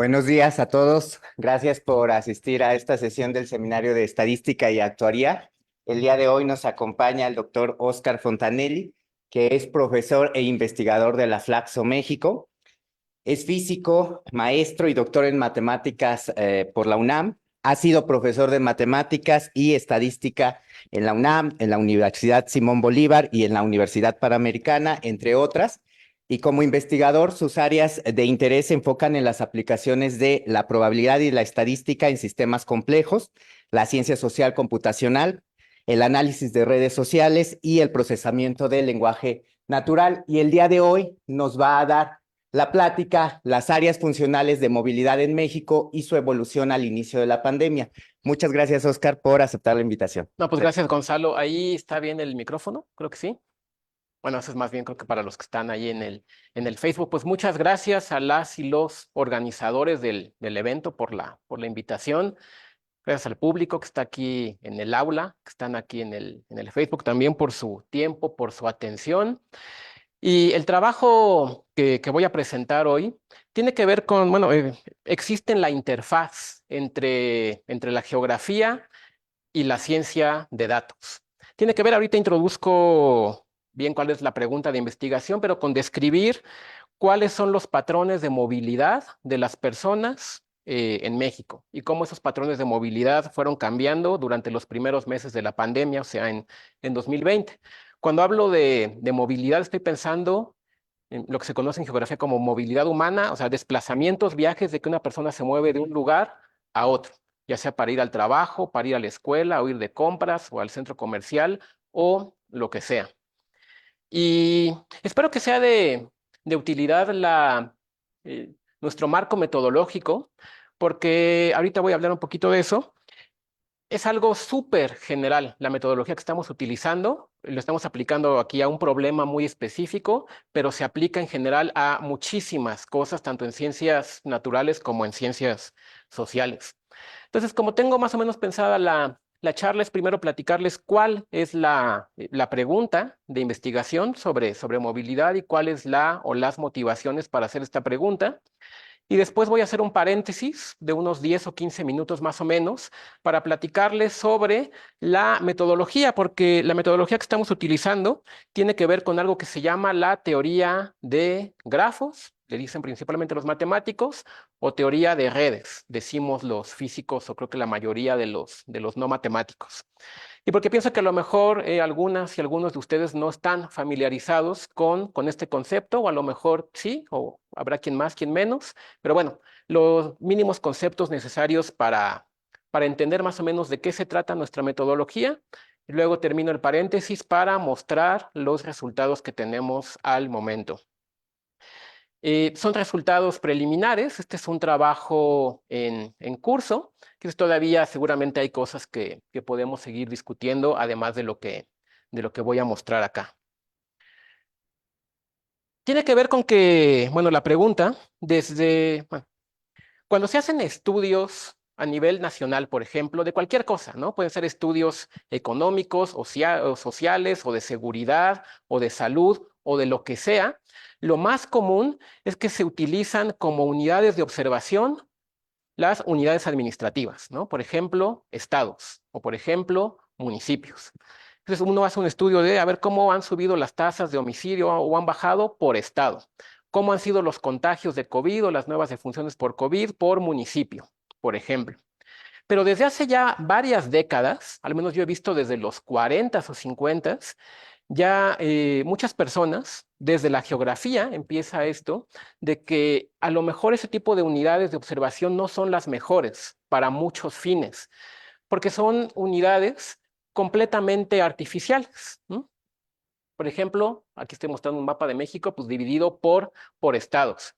Buenos días a todos. Gracias por asistir a esta sesión del Seminario de Estadística y Actuaría. El día de hoy nos acompaña el doctor Óscar Fontanelli, que es profesor e investigador de la Flaxo México. Es físico, maestro y doctor en matemáticas por la UNAM. Ha sido profesor de matemáticas y estadística en la UNAM, en la Universidad Simón Bolívar y en la Universidad Panamericana, entre otras. Y como investigador, sus áreas de interés se enfocan en las aplicaciones de la probabilidad y la estadística en sistemas complejos, la ciencia social computacional, el análisis de redes sociales y el procesamiento del lenguaje natural. Y el día de hoy nos va a dar la plática, las áreas funcionales de movilidad en México y su evolución al inicio de la pandemia. Muchas gracias, Óscar, por aceptar la invitación. No, pues gracias, Gonzalo. Ahí está bien el micrófono, creo que sí. Bueno, eso es más bien creo que para los que están ahí en el Facebook. Pues muchas gracias a las y los organizadores del evento por la invitación. Gracias al público que está aquí en el aula, que están aquí en el Facebook también por su tiempo, por su atención. Y el trabajo que voy a presentar hoy tiene que ver con, bueno, existe la interfaz entre la geografía y la ciencia de datos. Tiene que ver, ahorita introduzco bien cuál es la pregunta de investigación, pero con describir cuáles son los patrones de movilidad de las personas en México y cómo esos patrones de movilidad fueron cambiando durante los primeros meses de la pandemia, o sea, en 2020. Cuando hablo de movilidad, estoy pensando en lo que se conoce en geografía como movilidad humana, o sea, desplazamientos, viajes de que una persona se mueve de un lugar a otro, ya sea para ir al trabajo, para ir a la escuela, o ir de compras, o al centro comercial, o lo que sea. Y espero que sea de utilidad nuestro marco metodológico, porque ahorita voy a hablar un poquito de eso. Es algo súper general la metodología que estamos utilizando. Lo estamos aplicando aquí a un problema muy específico, pero se aplica en general a muchísimas cosas, tanto en ciencias naturales como en ciencias sociales. Entonces, como tengo más o menos pensada la charla, es primero platicarles cuál es la pregunta de investigación sobre movilidad y cuál es la o las motivaciones para hacer esta pregunta. Y después voy a hacer un paréntesis de unos 10 o 15 minutos más o menos para platicarles sobre la metodología, porque la metodología que estamos utilizando tiene que ver con algo que se llama la teoría de grafos, le dicen principalmente los matemáticos, o teoría de redes, decimos los físicos o creo que la mayoría de los no matemáticos. Y porque pienso que a lo mejor algunas y algunos de ustedes no están familiarizados con este concepto, o a lo mejor sí, o habrá quien más, quien menos, pero bueno, los mínimos conceptos necesarios para entender más o menos de qué se trata nuestra metodología. Y luego termino el paréntesis para mostrar los resultados que tenemos al momento. Son resultados preliminares. Este es un trabajo en curso, que todavía seguramente hay cosas que podemos seguir discutiendo, además de lo que voy a mostrar acá. Tiene que ver con que, bueno, la pregunta, bueno, cuando se hacen estudios a nivel nacional, por ejemplo, de cualquier cosa, ¿no? Pueden ser estudios económicos o sociales, o de seguridad, o de salud, o de lo que sea. Lo más común es que se utilizan como unidades de observación las unidades administrativas, ¿no? Por ejemplo, estados, o por ejemplo, municipios. Entonces uno hace un estudio de a ver cómo han subido las tasas de homicidio o han bajado por estado, cómo han sido los contagios de COVID o las nuevas defunciones por COVID por municipio, por ejemplo. Pero desde hace ya varias décadas, al menos yo he visto desde los 40 o 50, ya muchas personas, desde la geografía empieza esto, de que a lo mejor ese tipo de unidades de observación no son las mejores para muchos fines, porque son unidades completamente artificiales, ¿no? Por ejemplo, aquí estoy mostrando un mapa de México, pues dividido por estados.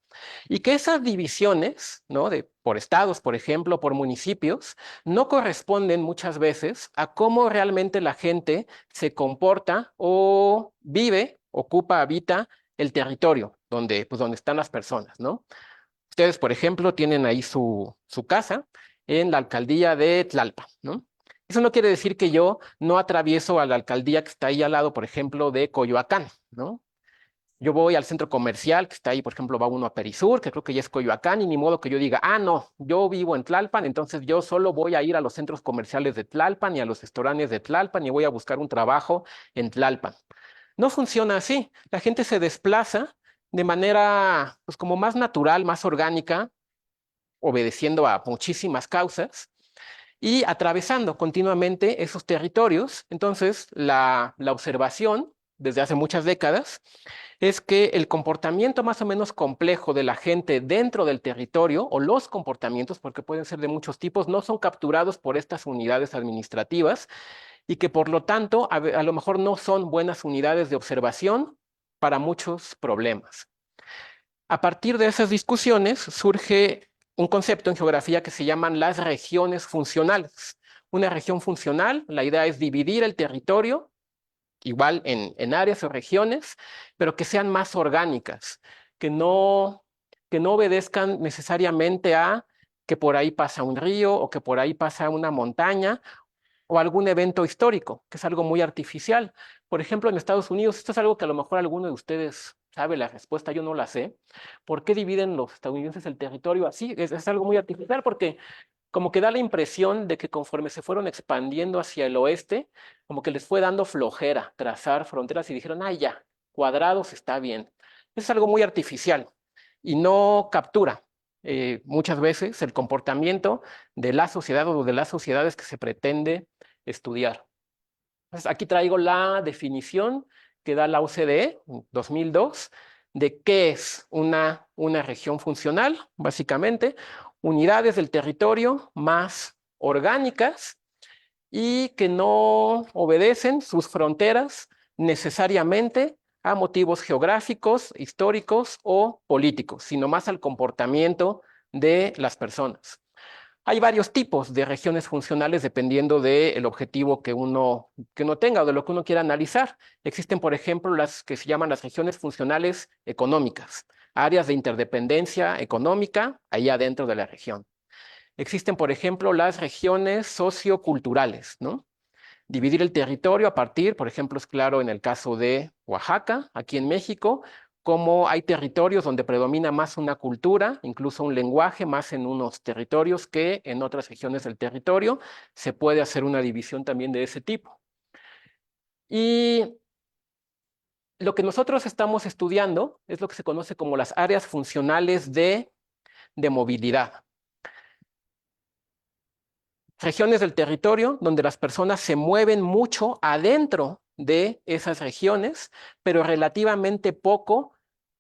Y que esas divisiones, ¿no? Por estados, por ejemplo, por municipios, no corresponden muchas veces a cómo realmente la gente se comporta o vive, ocupa, habita el territorio pues donde están las personas, ¿no? Ustedes, por ejemplo, tienen ahí su casa en la alcaldía de Tlalpan, ¿no? Eso no quiere decir que yo no atravieso a la alcaldía que está ahí al lado, por ejemplo, de Coyoacán, ¿no? Yo voy al centro comercial que está ahí, por ejemplo, va uno a Perisur, que creo que ya es Coyoacán, y ni modo que yo diga, ah, no, yo vivo en Tlalpan, entonces yo solo voy a ir a los centros comerciales de Tlalpan y a los restaurantes de Tlalpan y voy a buscar un trabajo en Tlalpan. No funciona así. La gente se desplaza de manera, pues, como más natural, más orgánica, obedeciendo a muchísimas causas y atravesando continuamente esos territorios. Entonces, la observación desde hace muchas décadas es que el comportamiento más o menos complejo de la gente dentro del territorio, o los comportamientos, porque pueden ser de muchos tipos, no son capturados por estas unidades administrativas y que por lo tanto a lo mejor no son buenas unidades de observación para muchos problemas. A partir de esas discusiones surge un concepto en geografía que se llaman las regiones funcionales. Una región funcional, la idea es dividir el territorio igual en áreas o regiones, pero que sean más orgánicas, que no, que no obedezcan necesariamente a que por ahí pasa un río o que por ahí pasa una montaña o algún evento histórico, que es algo muy artificial. Por ejemplo, en Estados Unidos, esto es algo que a lo mejor alguno de ustedes sabe la respuesta, yo no la sé. ¿Por qué dividen los estadounidenses el territorio así? Es algo muy artificial porque como que da la impresión de que conforme se fueron expandiendo hacia el oeste, como que les fue dando flojera trazar fronteras y dijeron, ah, ya, cuadrados está bien. Es algo muy artificial y no captura muchas veces el comportamiento de la sociedad o de las sociedades que se pretende estudiar. Entonces, aquí traigo la definición que da la OCDE en 2002 de qué es una región funcional, básicamente, unidades del territorio más orgánicas y que no obedecen sus fronteras necesariamente a motivos geográficos, históricos o políticos, sino más al comportamiento de las personas. Hay varios tipos de regiones funcionales dependiendo del objetivo que uno tenga o de lo que uno quiera analizar. Existen, por ejemplo, las que se llaman las regiones funcionales económicas, áreas de interdependencia económica ahí adentro de la región. Existen, por ejemplo, las regiones socioculturales, ¿no? Dividir el territorio a partir, por ejemplo, es claro en el caso de Oaxaca, aquí en México, como hay territorios donde predomina más una cultura, incluso un lenguaje, más en unos territorios que en otras regiones del territorio, se puede hacer una división también de ese tipo. Y lo que nosotros estamos estudiando es lo que se conoce como las áreas funcionales de movilidad. Regiones del territorio donde las personas se mueven mucho adentro de esas regiones, pero relativamente poco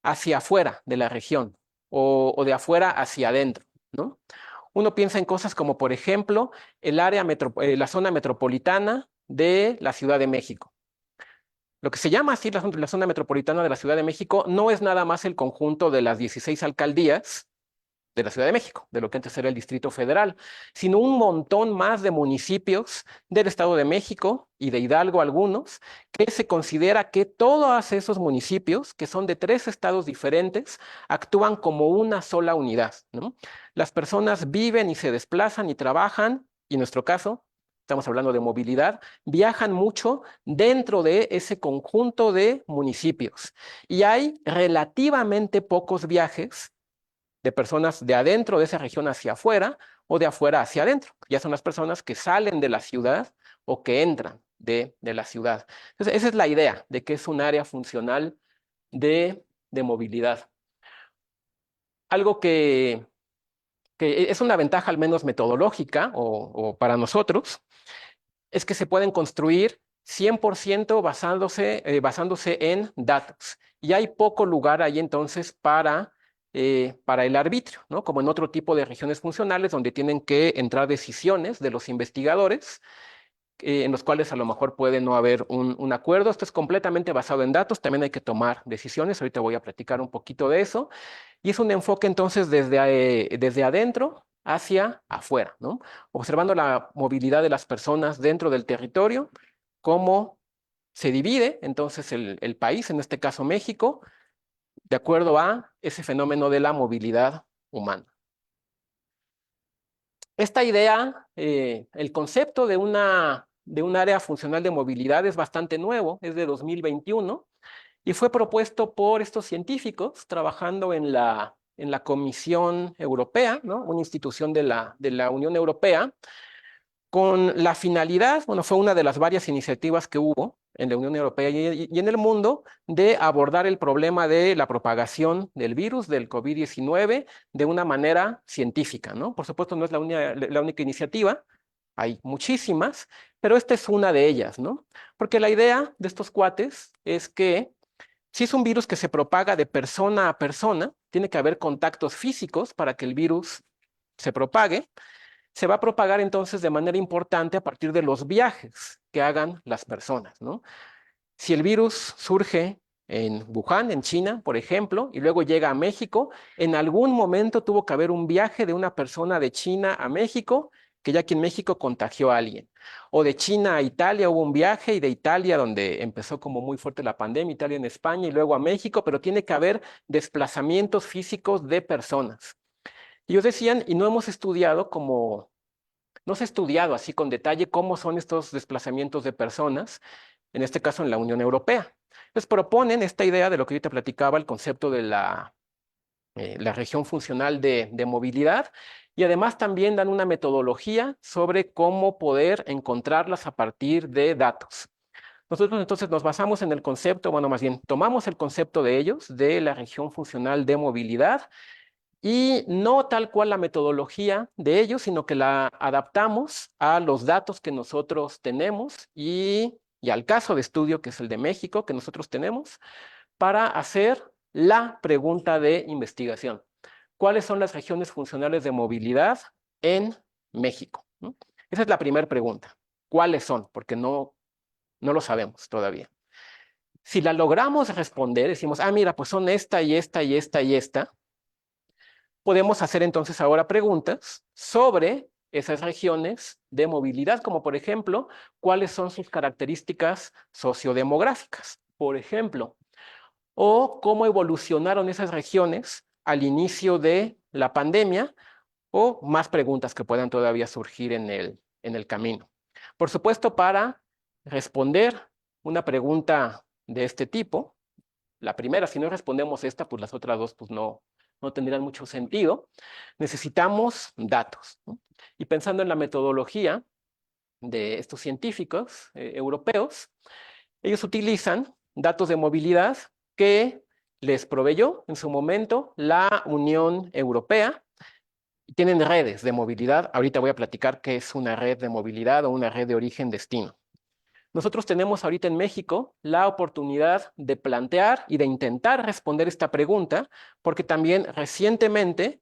hacia afuera de la región o de afuera hacia adentro, ¿no? Uno piensa en cosas como, por ejemplo, la zona metropolitana de la Ciudad de México. Lo que se llama así la zona metropolitana de la Ciudad de México no es nada más el conjunto de las 16 alcaldías de la Ciudad de México, de lo que antes era el Distrito Federal, sino un montón más de municipios del Estado de México y de Hidalgo algunos, que se considera que todos esos municipios, que son de 3 estados diferentes, actúan como una sola unidad, ¿no? Las personas viven y se desplazan y trabajan, y en nuestro caso, estamos hablando de movilidad, viajan mucho dentro de ese conjunto de municipios. Y hay relativamente pocos viajes de personas de adentro de esa región hacia afuera o de afuera hacia adentro. Ya son las personas que salen de la ciudad o que entran de la ciudad. Entonces, esa es la idea de que es un área funcional de movilidad. Algo que es una ventaja al menos metodológica o para nosotros, es que se pueden construir 100% basándose en datos. Y hay poco lugar ahí entonces para el arbitrio, ¿no? Como en otro tipo de regiones funcionales donde tienen que entrar decisiones de los investigadores, en los cuales a lo mejor puede no haber un acuerdo. Esto es completamente basado en datos, también hay que tomar decisiones, ahorita voy a platicar un poquito de eso, y es un enfoque entonces desde adentro hacia afuera, ¿no? Observando la movilidad de las personas dentro del territorio, cómo se divide entonces el país, en este caso México, de acuerdo a ese fenómeno de la movilidad humana. Esta idea, el concepto de un área funcional de movilidad es bastante nuevo, es de 2021 y fue propuesto por estos científicos trabajando en la Comisión Europea, ¿no? Una institución de la Unión Europea, con la finalidad, bueno, fue una de las varias iniciativas que hubo en la Unión Europea y en el mundo de abordar el problema de la propagación del virus, del COVID-19, de una manera científica, ¿no? Por supuesto, no es la única iniciativa, hay muchísimas, pero esta es una de ellas, ¿no? Porque la idea de estos cuates es que si es un virus que se propaga de persona a persona, tiene que haber contactos físicos para que el virus se propague. Se va a propagar entonces de manera importante a partir de los viajes que hagan las personas, ¿no? Si el virus surge en Wuhan, en China, por ejemplo, y luego llega a México, en algún momento tuvo que haber un viaje de una persona de China a México, que ya aquí en México contagió a alguien. O de China a Italia hubo un viaje, y de Italia, donde empezó como muy fuerte la pandemia, Italia en España, y luego a México, pero tiene que haber desplazamientos físicos de personas. Y ellos decían, y no hemos estudiado como, no se ha estudiado así con detalle cómo son estos desplazamientos de personas, en este caso en la Unión Europea. Entonces proponen esta idea de lo que yo te platicaba, el concepto de la región funcional de movilidad, y además también dan una metodología sobre cómo poder encontrarlas a partir de datos. Nosotros entonces nos basamos en el concepto, bueno, más bien tomamos el concepto de ellos, de la región funcional de movilidad, y no tal cual la metodología de ellos, sino que la adaptamos a los datos que nosotros tenemos y al caso de estudio, que es el de México, que nosotros tenemos, para hacer la pregunta de investigación. ¿Cuáles son las regiones funcionales de movilidad en México? ¿No? Esa es la primera pregunta. ¿Cuáles son? Porque no lo sabemos todavía. Si la logramos responder, decimos, ah, mira, pues son esta y esta y esta y esta, podemos hacer entonces ahora preguntas sobre esas regiones de movilidad, como por ejemplo, cuáles son sus características sociodemográficas, por ejemplo, o cómo evolucionaron esas regiones al inicio de la pandemia, o más preguntas que puedan todavía surgir en el camino. Por supuesto, para responder una pregunta de este tipo, la primera, si no respondemos esta, pues las otras dos pues no tendrían mucho sentido. Necesitamos datos, ¿no? Y pensando en la metodología de estos científicos europeos, ellos utilizan datos de movilidad que les proveyó en su momento la Unión Europea. Tienen redes de movilidad. Ahorita voy a platicar qué es una red de movilidad o una red de origen-destino. Nosotros tenemos ahorita en México la oportunidad de plantear y de intentar responder esta pregunta, porque también recientemente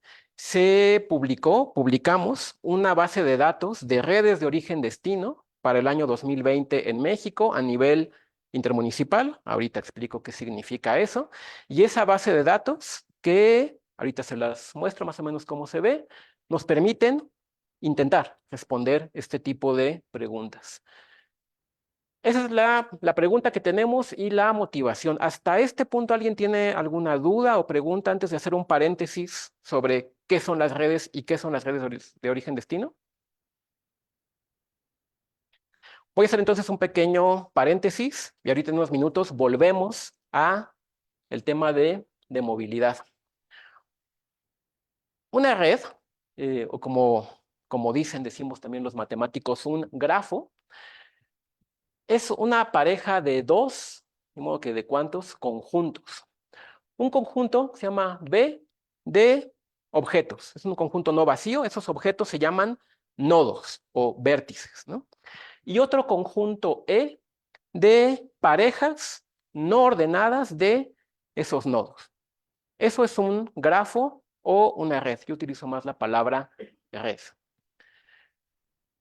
publicamos una base de datos de redes de origen-destino para el año 2020 en México a nivel intermunicipal. Ahorita explico qué significa eso. Y esa base de datos, que ahorita se las muestro más o menos cómo se ve, nos permiten intentar responder este tipo de preguntas. Esa es la pregunta que tenemos y la motivación. ¿Hasta este punto alguien tiene alguna duda o pregunta antes de hacer un paréntesis sobre qué son las redes y qué son las redes de origen-destino? Voy a hacer entonces un pequeño paréntesis y ahorita en unos minutos volvemos a el tema de movilidad. Una red, o como decimos también los matemáticos, un grafo, es una pareja de dos, de modo que de cuántos conjuntos. Un conjunto se llama B de objetos. Es un conjunto no vacío. Esos objetos se llaman nodos o vértices, ¿no? Y otro conjunto E de parejas no ordenadas de esos nodos. Eso es un grafo o una red. Yo utilizo más la palabra red.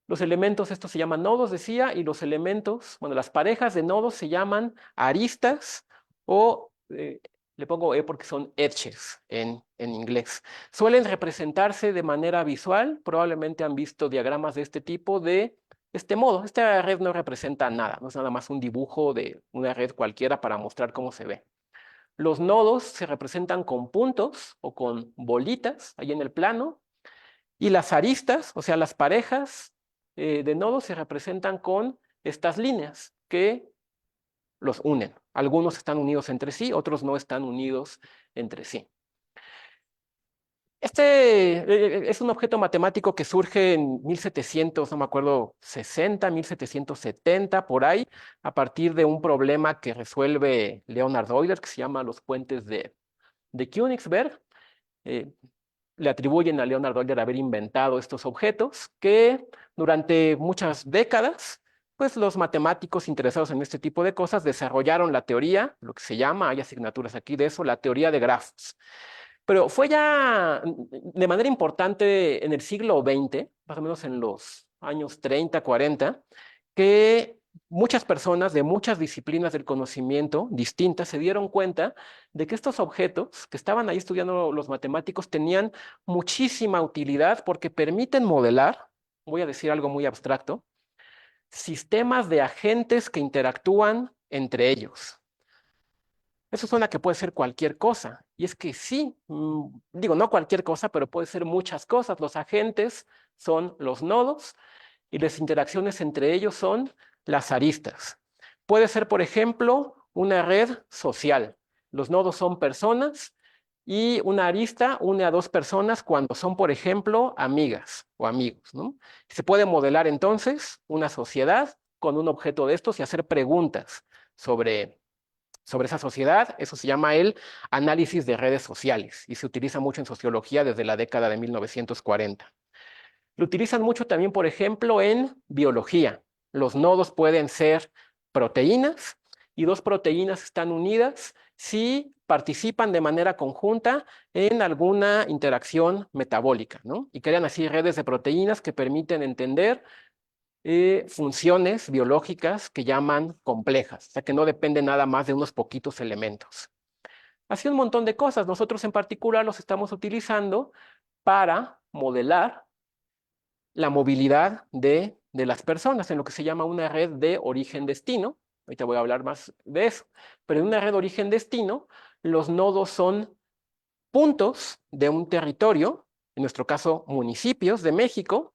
Los elementos, estos se llaman nodos, decía, y los elementos, bueno, las parejas de nodos se llaman aristas o, le pongo E porque son edges en inglés. Suelen representarse de manera visual, probablemente han visto diagramas de este tipo de este modo. Esta red no representa nada, no es nada más un dibujo de una red cualquiera para mostrar cómo se ve. Los nodos se representan con puntos o con bolitas ahí en el plano, y las aristas, o sea, las parejas de nodos se representan con estas líneas que los unen. Algunos están unidos entre sí, otros no están unidos entre sí. Este es un objeto matemático que surge en 1700, no me acuerdo, 60, 1770, por ahí, a partir de un problema que resuelve Leonhard Euler, que se llama los puentes de Königsberg. Le atribuyen a Leonhard Euler haber inventado estos objetos que durante muchas décadas, pues los matemáticos interesados en este tipo de cosas desarrollaron la teoría, lo que se llama, hay asignaturas aquí de eso, la teoría de grafos. Pero fue ya de manera importante en el siglo XX, más o menos en los años 30, 40, que muchas personas de muchas disciplinas del conocimiento distintas se dieron cuenta de que estos objetos que estaban ahí estudiando los matemáticos tenían muchísima utilidad porque permiten modelar, voy a decir algo muy abstracto, sistemas de agentes que interactúan entre ellos. Eso suena que puede ser cualquier cosa. Y es que sí, digo, no cualquier cosa, pero puede ser muchas cosas. Los agentes son los nodos y las interacciones entre ellos son las aristas. Puede ser, por ejemplo, una red social. Los nodos son personas y una arista une a dos personas cuando son, por ejemplo, amigas o amigos, ¿no? Se puede modelar entonces una sociedad con un objeto de estos y hacer preguntas sobre esa sociedad. Eso se llama el análisis de redes sociales y se utiliza mucho en sociología desde la década de 1940. Lo utilizan mucho también, por ejemplo, en biología. Los nodos pueden ser proteínas y dos proteínas están unidas si participan de manera conjunta en alguna interacción metabólica, ¿no? Y crean así redes de proteínas que permiten entender funciones biológicas que llaman complejas, o sea que no dependen nada más de unos poquitos elementos. Así un montón de cosas. Nosotros en particular los estamos utilizando para modelar la movilidad de las personas en lo que se llama una red de origen-destino. Ahorita voy a hablar más de eso. Pero en una red de origen-destino, los nodos son puntos de un territorio, en nuestro caso municipios de México,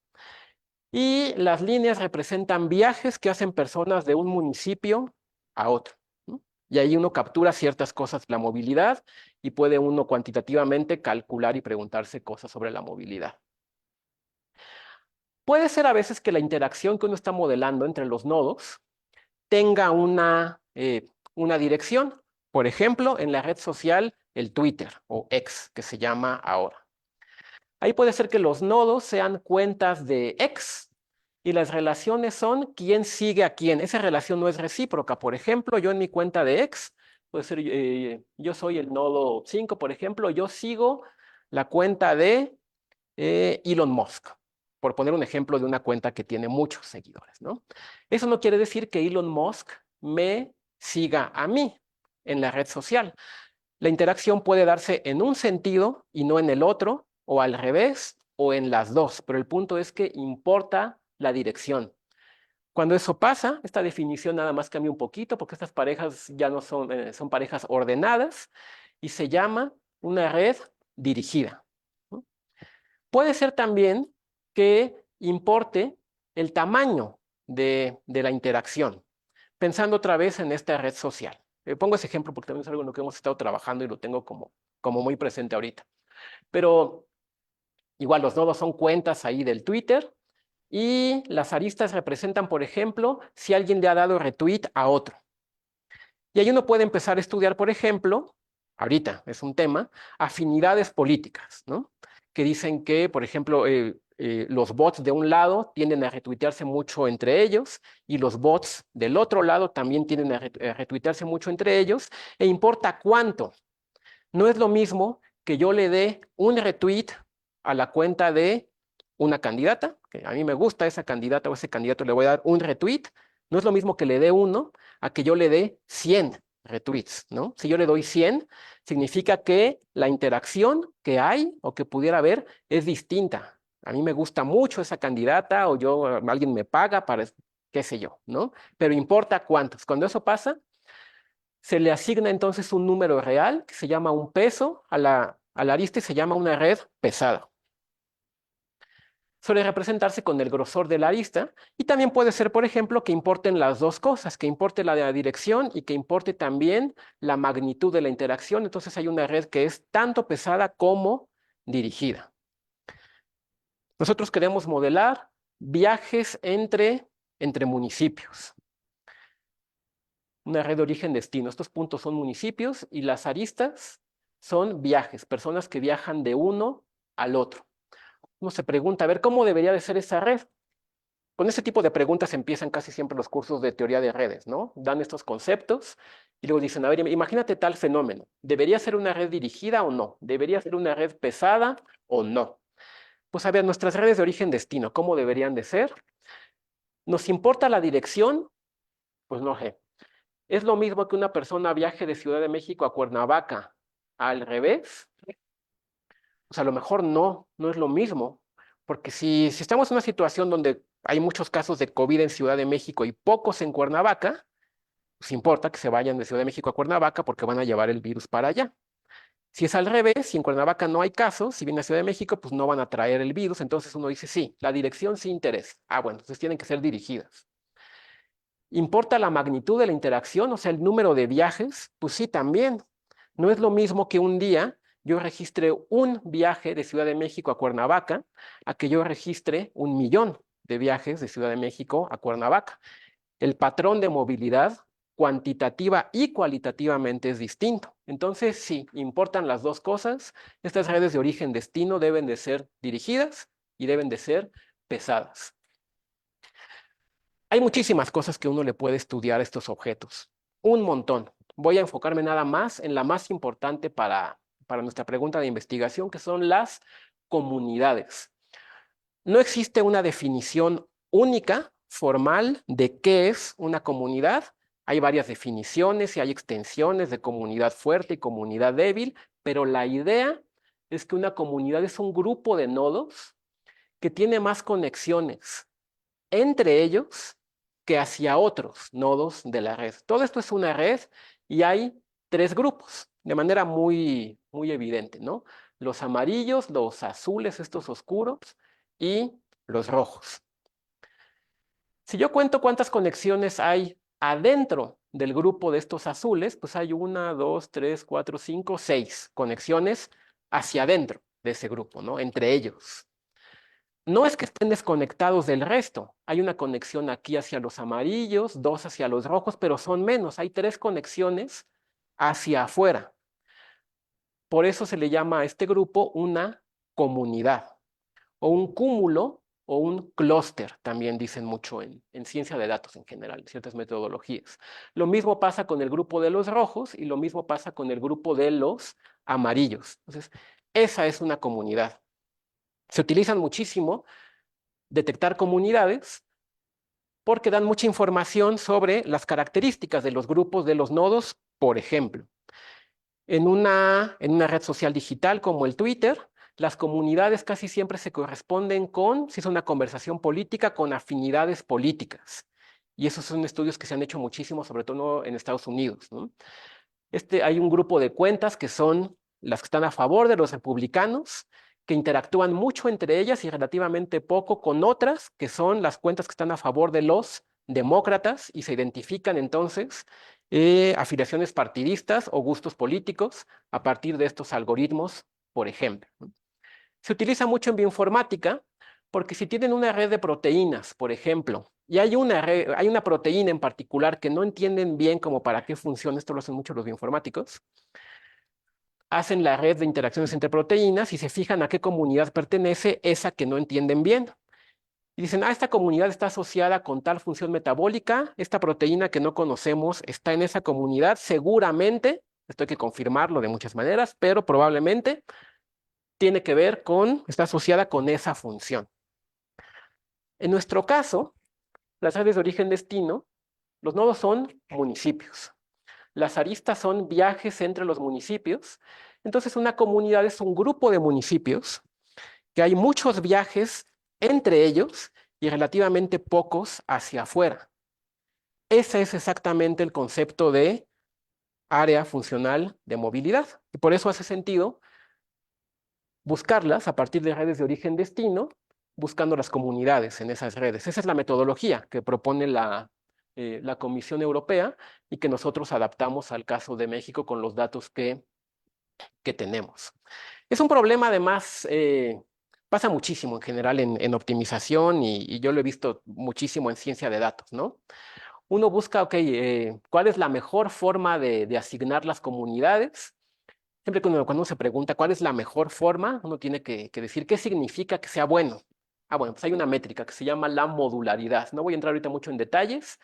y las líneas representan viajes que hacen personas de un municipio a otro, ¿no? Y ahí uno captura ciertas cosas de la movilidad y puede uno cuantitativamente calcular y preguntarse cosas sobre la movilidad. Puede ser a veces que la interacción que uno está modelando entre los nodos tenga una dirección. Por ejemplo, en la red social, el Twitter o X, que se llama ahora. Ahí puede ser que los nodos sean cuentas de X y las relaciones son quién sigue a quién. Esa relación no es recíproca. Por ejemplo, yo en mi cuenta de X, puede ser, yo soy el nodo 5, por ejemplo, yo sigo la cuenta de Elon Musk, por poner un ejemplo de una cuenta que tiene muchos seguidores, ¿no? Eso no quiere decir que Elon Musk me siga a mí en la red social. La interacción puede darse en un sentido y no en el otro, o al revés, o en las dos, pero el punto es que importa la dirección. Cuando eso pasa, esta definición nada más cambia un poquito porque estas parejas ya no son parejas ordenadas y se llama una red dirigida. Puede ser también que importe el tamaño de la interacción, pensando otra vez en esta red social. Pongo ese ejemplo porque también es algo en lo que hemos estado trabajando y lo tengo como muy presente ahorita. Pero igual los nodos son cuentas ahí del Twitter y las aristas representan, por ejemplo, si alguien le ha dado retweet a otro. Y ahí uno puede empezar a estudiar, por ejemplo, ahorita es un tema, afinidades políticas, ¿no? Que dicen que, por ejemplo, los bots de un lado tienden a retuitearse mucho entre ellos y los bots del otro lado también tienden a retuitearse mucho entre ellos, e importa cuánto. No es lo mismo que yo le dé un retweet a la cuenta de una candidata, que a mí me gusta esa candidata o ese candidato, le voy a dar un retweet. No es lo mismo que le dé uno a que yo le dé 100 retweets, ¿no? Si yo le doy 100, significa que la interacción que hay o que pudiera haber es distinta. A mí me gusta mucho esa candidata o alguien me paga para, qué sé yo, ¿no? Pero importa cuántos. Cuando eso pasa, se le asigna entonces un número real que se llama un peso a la arista y se llama una red pesada. suele representarse con el grosor de la arista y también puede ser, por ejemplo, que importen las dos cosas, que importe la de la dirección y que importe también la magnitud de la interacción. Entonces hay una red que es tanto pesada como dirigida. Nosotros queremos modelar viajes entre municipios. Una red de origen-destino. Estos puntos son municipios y las aristas son viajes, personas que viajan de uno al otro. Uno se pregunta, a ver, ¿cómo debería de ser esa red? Con este tipo de preguntas empiezan casi siempre los cursos de teoría de redes, ¿no? Dan estos conceptos y luego dicen, a ver, imagínate tal fenómeno. ¿Debería ser una red dirigida o no? ¿Debería ser una red pesada o no? Pues a ver, nuestras redes de origen-destino, ¿cómo deberían de ser? ¿Nos importa la dirección? Pues no sé. ¿Es lo mismo que una persona viaje de Ciudad de México a Cuernavaca al revés? Pues a lo mejor no es lo mismo, porque si estamos en una situación donde hay muchos casos de COVID en Ciudad de México y pocos en Cuernavaca, pues importa que se vayan de Ciudad de México a Cuernavaca porque van a llevar el virus para allá. Si es al revés, si en Cuernavaca no hay casos, si viene a Ciudad de México, pues no van a traer el virus, entonces uno dice, sí, la dirección sí interesa. Ah, bueno, entonces tienen que ser dirigidas. ¿Importa la magnitud de la interacción, o sea, el número de viajes? Pues sí, también. No es lo mismo que un día yo registre un viaje de Ciudad de México a Cuernavaca a que yo registre 1 millón de viajes de Ciudad de México a Cuernavaca. El patrón de movilidad cuantitativa y cualitativamente es distinto. Entonces, sí, importan las dos cosas. Estas redes de origen-destino deben de ser dirigidas y deben de ser pesadas. Hay muchísimas cosas que uno le puede estudiar a estos objetos. Un montón. Voy a enfocarme nada más en la más importante para nuestra pregunta de investigación, que son las comunidades. No existe una definición única, formal, de qué es una comunidad. Hay varias definiciones y hay extensiones de comunidad fuerte y comunidad débil, pero la idea es que una comunidad es un grupo de nodos que tiene más conexiones entre ellos que hacia otros nodos de la red. Todo esto es una red y hay 3 grupos, de manera muy evidente, ¿no? Los amarillos, los azules, estos oscuros, y los rojos. Si yo cuento cuántas conexiones hay adentro del grupo de estos azules, pues hay 1, 2, 3, 4, 5, 6 conexiones hacia adentro de ese grupo, ¿no? Entre ellos. No es que estén desconectados del resto. Hay una conexión aquí hacia los amarillos, 2 hacia los rojos, pero son menos. Hay 3 conexiones hacia afuera. Por eso se le llama a este grupo una comunidad, o un cúmulo, o un clúster, también dicen mucho en ciencia de datos en general, en ciertas metodologías. Lo mismo pasa con el grupo de los rojos y lo mismo pasa con el grupo de los amarillos. Entonces, esa es una comunidad. Se utilizan muchísimo detectar comunidades porque dan mucha información sobre las características de los grupos de los nodos, por ejemplo. En una red social digital como el Twitter, las comunidades casi siempre se corresponden con, si es una conversación política, con afinidades políticas. Y esos son estudios que se han hecho muchísimo, sobre todo en Estados Unidos, ¿no? Hay un grupo de cuentas que son las que están a favor de los republicanos, que interactúan mucho entre ellas y relativamente poco con otras, que son las cuentas que están a favor de los demócratas y se identifican entonces afiliaciones partidistas o gustos políticos a partir de estos algoritmos, por ejemplo. Se utiliza mucho en bioinformática porque si tienen una red de proteínas, por ejemplo, y hay una proteína en particular que no entienden bien como para qué funciona, esto lo hacen mucho los bioinformáticos, hacen la red de interacciones entre proteínas y se fijan a qué comunidad pertenece esa que no entienden bien. Y dicen, esta comunidad está asociada con tal función metabólica, esta proteína que no conocemos está en esa comunidad, seguramente, esto hay que confirmarlo de muchas maneras, pero probablemente tiene que ver está asociada con esa función. En nuestro caso, las redes de origen-destino, los nodos son municipios. Las aristas son viajes entre los municipios. Entonces, una comunidad es un grupo de municipios que hay muchos viajes entre ellos y relativamente pocos hacia afuera. Ese es exactamente el concepto de área funcional de movilidad. Y por eso hace sentido buscarlas a partir de redes de origen-destino buscando las comunidades en esas redes. Esa es la metodología que propone la Comisión Europea y que nosotros adaptamos al caso de México con los datos que tenemos. Es un problema, además, pasa muchísimo en general en optimización y yo lo he visto muchísimo en ciencia de datos, ¿no? Uno busca, ok, ¿cuál es la mejor forma de asignar las comunidades? Siempre cuando uno se pregunta cuál es la mejor forma, uno tiene que decir qué significa que sea bueno. Ah, bueno, pues hay una métrica que se llama la modularidad. No voy a entrar ahorita mucho en detalles,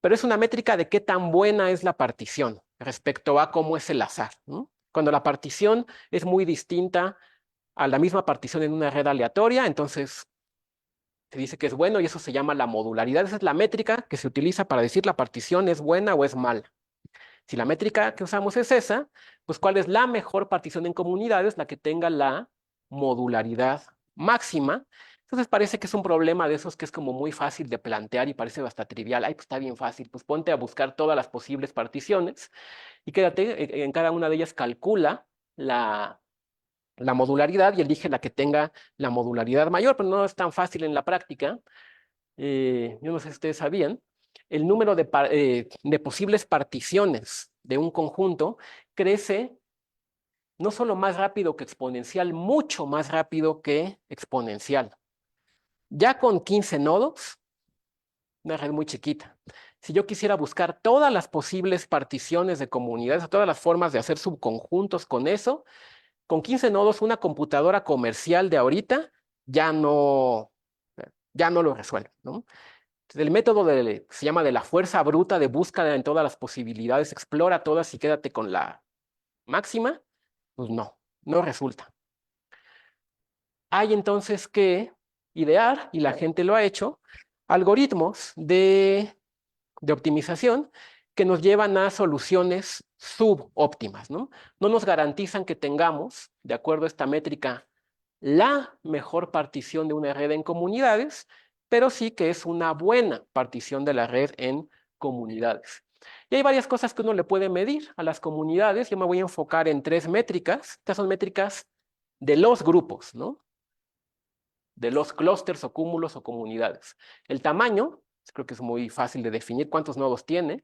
pero es una métrica de qué tan buena es la partición respecto a cómo es el azar, ¿no? Cuando la partición es muy distinta a la misma partición en una red aleatoria, entonces se dice que es bueno y eso se llama la modularidad. Esa es la métrica que se utiliza para decir la partición es buena o es mala. Si la métrica que usamos es esa, pues ¿cuál es la mejor partición en comunidades? La que tenga la modularidad máxima. Entonces parece que es un problema de esos que es como muy fácil de plantear y parece hasta trivial. Ay, pues está bien fácil, pues ponte a buscar todas las posibles particiones y quédate, en cada una de ellas calcula la modularidad y elige la que tenga la modularidad mayor, pero no es tan fácil en la práctica. Yo no sé si ustedes sabían, el número de posibles particiones de un conjunto crece no solo más rápido que exponencial, mucho más rápido que exponencial. Ya con 15 nodos, una red muy chiquita. Si yo quisiera buscar todas las posibles particiones de comunidades, todas las formas de hacer subconjuntos con eso, con 15 nodos, una computadora comercial de ahorita ya no, ya no lo resuelve, ¿no? El método se llama de la fuerza bruta de búsqueda en todas las posibilidades, explora todas y quédate con la máxima, pues no resulta. Hay entonces que idear, y la gente lo ha hecho, algoritmos de optimización que nos llevan a soluciones subóptimas, ¿no? No nos garantizan que tengamos, de acuerdo a esta métrica, la mejor partición de una red en comunidades, pero sí que es una buena partición de la red en comunidades. Y hay varias cosas que uno le puede medir a las comunidades. Yo me voy a enfocar en 3 métricas. Estas son métricas de los grupos, ¿no? De los clústeres o cúmulos o comunidades. El tamaño, creo que es muy fácil de definir cuántos nodos tiene.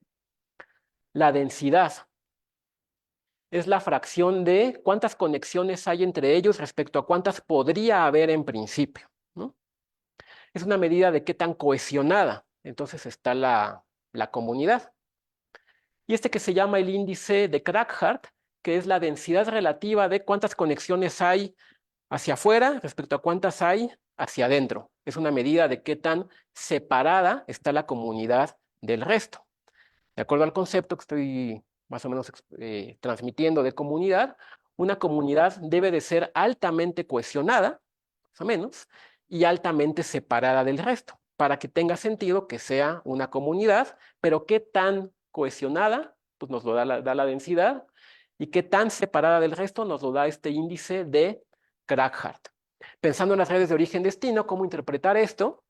La densidad es la fracción de cuántas conexiones hay entre ellos respecto a cuántas podría haber en principio, ¿no? Es una medida de qué tan cohesionada entonces está la comunidad. Y este que se llama el índice de Kragh-Hart, que es la densidad relativa de cuántas conexiones hay hacia afuera respecto a cuántas hay hacia adentro. Es una medida de qué tan separada está la comunidad del resto. De acuerdo al concepto que estoy más o menos transmitiendo de comunidad, una comunidad debe de ser altamente cohesionada, más o menos, y altamente separada del resto, para que tenga sentido que sea una comunidad, pero qué tan cohesionada, pues nos lo da la densidad, y qué tan separada del resto nos lo da este índice de Kragh-Hart. Pensando en las redes de origen-destino, ¿cómo interpretar esto?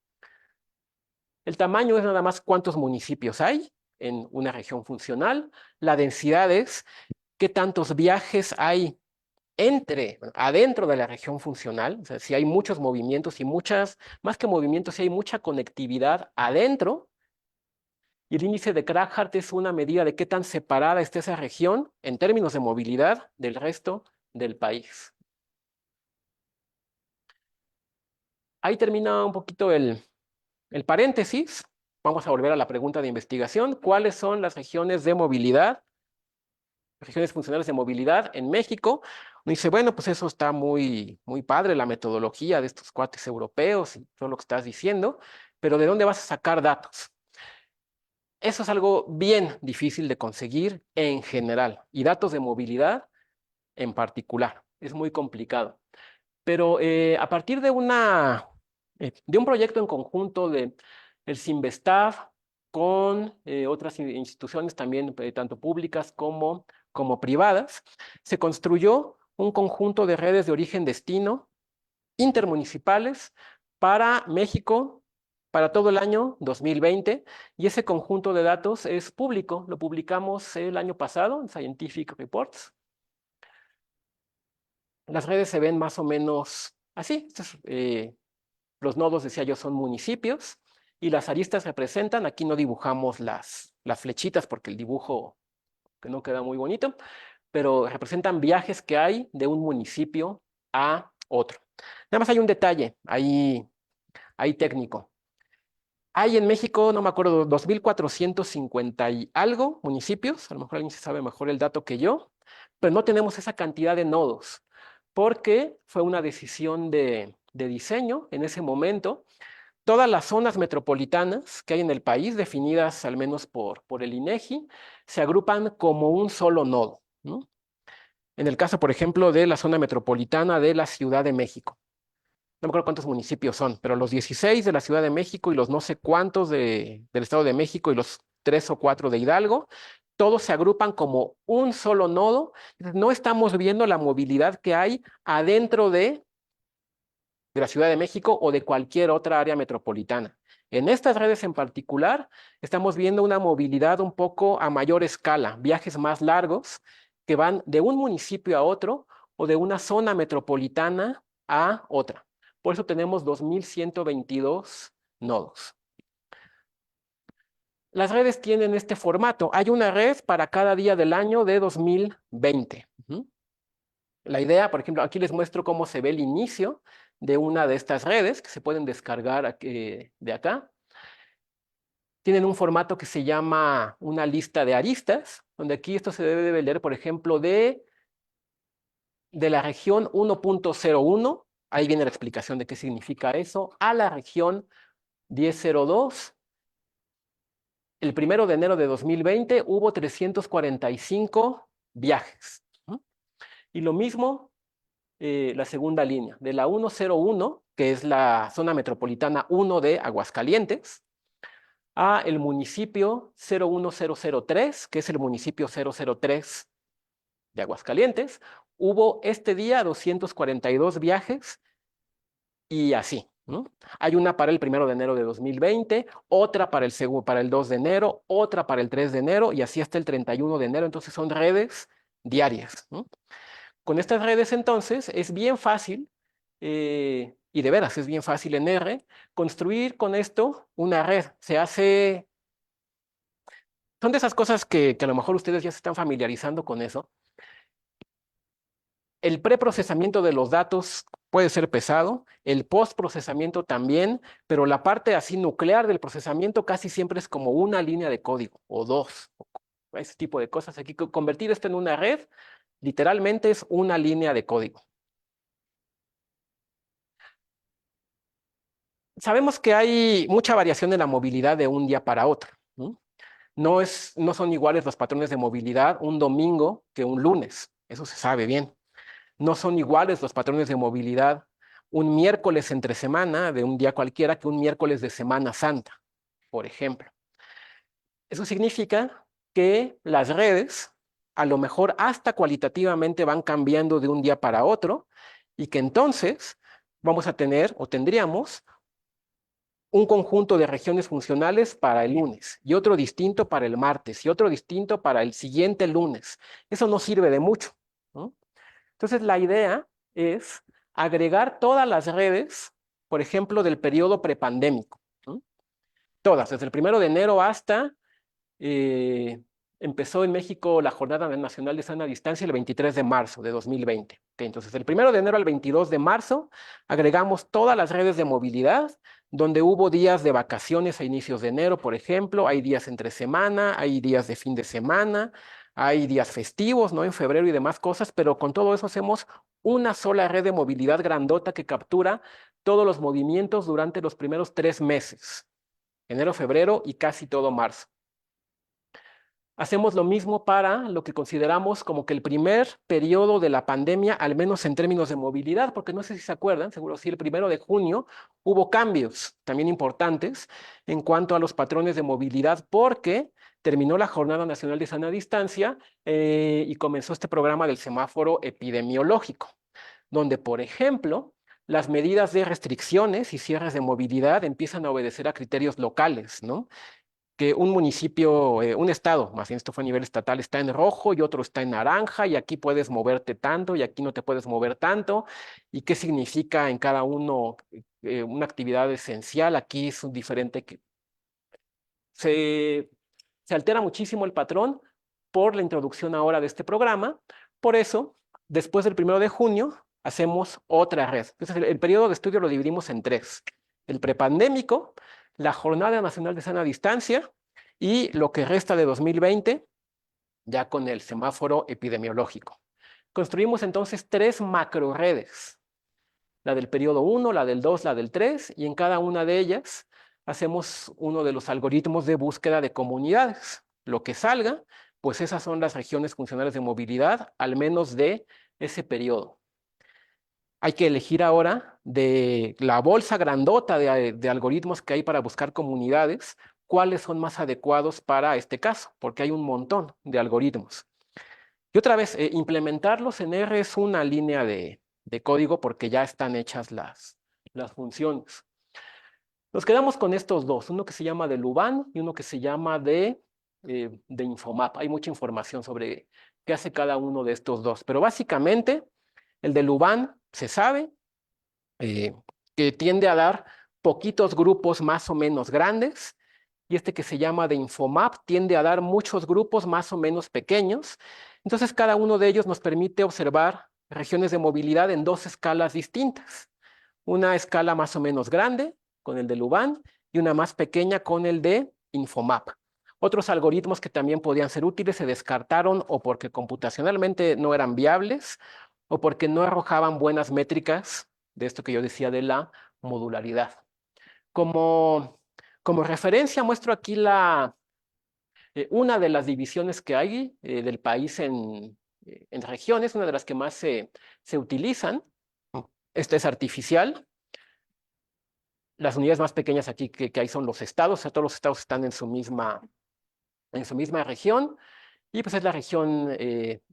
El tamaño es nada más cuántos municipios hay en una región funcional. La densidad es qué tantos viajes hay adentro de la región funcional. O sea, si hay muchos movimientos y más que movimientos, si hay mucha conectividad adentro. Y el índice de Kragh-Hart es una medida de qué tan separada está esa región en términos de movilidad del resto del país. Ahí termina un poquito el paréntesis. Vamos a volver a la pregunta de investigación. ¿Cuáles son las regiones de movilidad, regiones funcionales de movilidad en México? Uno dice, bueno, pues eso está muy, muy padre, la metodología de estos cuates europeos y todo lo que estás diciendo, pero ¿de dónde vas a sacar datos? Eso es algo bien difícil de conseguir en general y datos de movilidad en particular. Es muy complicado. Pero a partir de un proyecto en conjunto del Cinvestav con otras instituciones también, tanto públicas como privadas, se construyó un conjunto de redes de origen-destino intermunicipales para México para todo el año 2020, y ese conjunto de datos es público. Lo publicamos el año pasado en Scientific Reports. Las redes se ven más o menos así. Esta es Los nodos, decía yo, son municipios y las aristas representan, aquí no dibujamos las flechitas porque el dibujo que no queda muy bonito, pero representan viajes que hay de un municipio a otro. Nada más hay un detalle ahí técnico. Hay en México, no me acuerdo, 2.450 y algo municipios, a lo mejor alguien se sabe mejor el dato que yo, pero no tenemos esa cantidad de nodos, porque fue una decisión de diseño en ese momento. Todas las zonas metropolitanas que hay en el país, definidas al menos por el INEGI, se agrupan como un solo nodo, ¿no? En el caso, por ejemplo, de la zona metropolitana de la Ciudad de México. No me acuerdo cuántos municipios son, pero los 16 de la Ciudad de México y los no sé cuántos del Estado de México y los 3 o 4 de Hidalgo, todos se agrupan como un solo nodo. No estamos viendo la movilidad que hay adentro de la Ciudad de México o de cualquier otra área metropolitana. En estas redes en particular, estamos viendo una movilidad un poco a mayor escala, viajes más largos que van de un municipio a otro o de una zona metropolitana a otra. Por eso tenemos 2.122 nodos. Las redes tienen este formato. Hay una red para cada día del año de 2020. La idea, por ejemplo, aquí les muestro cómo se ve el inicio de una de estas redes que se pueden descargar de acá. Tienen un formato que se llama una lista de aristas, donde aquí esto se debe leer, por ejemplo, de la región 1.01, ahí viene la explicación de qué significa eso, a la región 10.02. El 1 de enero de 2020 hubo 345 viajes. Y lo mismo la segunda línea, de la 101, que es la zona metropolitana 1 de Aguascalientes, a el municipio 01003, que es el municipio 003 de Aguascalientes, hubo este día 242 viajes y así, ¿no? Hay una para el 1 de enero de 2020, otra para el 2 de enero, otra para el 3 de enero y así hasta el 31 de enero. Entonces son redes diarias, ¿no? Con estas redes entonces es bien fácil, y de veras es bien fácil en R, construir con esto una red. Son de esas cosas que a lo mejor ustedes ya se están familiarizando con eso. El preprocesamiento de los datos puede ser pesado, el postprocesamiento también, pero la parte así nuclear del procesamiento casi siempre es como una línea de código o dos, ese tipo de cosas. Aquí convertir esto en una red literalmente es una línea de código. Sabemos que hay mucha variación en la movilidad de un día para otro, ¿no? No son iguales los patrones de movilidad un domingo que un lunes, eso se sabe bien. No son iguales los patrones de movilidad un miércoles entre semana de un día cualquiera que un miércoles de Semana Santa, por ejemplo. Eso significa que las redes a lo mejor hasta cualitativamente van cambiando de un día para otro y que entonces vamos a tener o tendríamos un conjunto de regiones funcionales para el lunes y otro distinto para el martes y otro distinto para el siguiente lunes. Eso no sirve de mucho, ¿no? Entonces la idea es agregar todas las redes, por ejemplo, del periodo prepandémico, ¿no? Todas, desde el 1 de enero hasta empezó en México la Jornada Nacional de Sana Distancia el 23 de marzo de 2020. Entonces, del 1 de enero al 22 de marzo, agregamos todas las redes de movilidad, donde hubo días de vacaciones a inicios de enero, por ejemplo, hay días entre semana, hay días de fin de semana, hay días festivos, ¿no? En febrero y demás cosas, pero con todo eso hacemos una sola red de movilidad grandota que captura todos los movimientos durante los primeros 3 meses, enero, febrero y casi todo marzo. Hacemos lo mismo para lo que consideramos como que el primer periodo de la pandemia, al menos en términos de movilidad, porque no sé si se acuerdan, seguro sí, el 1 de junio hubo cambios también importantes en cuanto a los patrones de movilidad, porque terminó la Jornada Nacional de Sana Distancia y comenzó este programa del semáforo epidemiológico, donde, por ejemplo, las medidas de restricciones y cierres de movilidad empiezan a obedecer a criterios locales, ¿no? que un municipio, un estado, más bien esto fue a nivel estatal, está en rojo y otro está en naranja, y aquí puedes moverte tanto y aquí no te puedes mover tanto, y qué significa en cada uno una actividad esencial. Aquí es un diferente, se, se altera muchísimo el patrón por la introducción ahora de este programa. Por eso, después del 1 de junio, hacemos otra red. Entonces, el periodo de estudio lo dividimos en tres: el prepandémico, la Jornada Nacional de Sana Distancia y lo que resta de 2020, ya con el semáforo epidemiológico. Construimos entonces tres macroredes: la del periodo 1, la del 2, la del 3, y en cada una de ellas hacemos uno de los algoritmos de búsqueda de comunidades. Lo que salga, pues esas son las regiones funcionales de movilidad, al menos de ese periodo. Hay que elegir ahora de la bolsa grandota de algoritmos que hay para buscar comunidades, cuáles son más adecuados para este caso, porque hay un montón de algoritmos. Y otra vez, implementarlos en R es una línea de código porque ya están hechas las funciones. Nos quedamos con estos dos, uno que se llama de Luban y uno que se llama de Infomap. Hay mucha información sobre qué hace cada uno de estos dos, pero básicamente el de Luban se sabe eh, que tiende a dar poquitos grupos más o menos grandes, y este que se llama de Infomap tiende a dar muchos grupos más o menos pequeños. Entonces, cada uno de ellos nos permite observar regiones de movilidad en dos escalas distintas: una escala más o menos grande con el de Luban y una más pequeña con el de Infomap. Otros algoritmos que también podían ser útiles se descartaron, o porque computacionalmente no eran viables, o porque no arrojaban buenas métricas de esto que yo decía de la modularidad. Como, como referencia, muestro aquí una de las divisiones que hay del país en regiones, una de las que más se utilizan. Esta es artificial. Las unidades más pequeñas aquí que hay son los estados, o sea, todos los estados están en su misma región, y pues es la región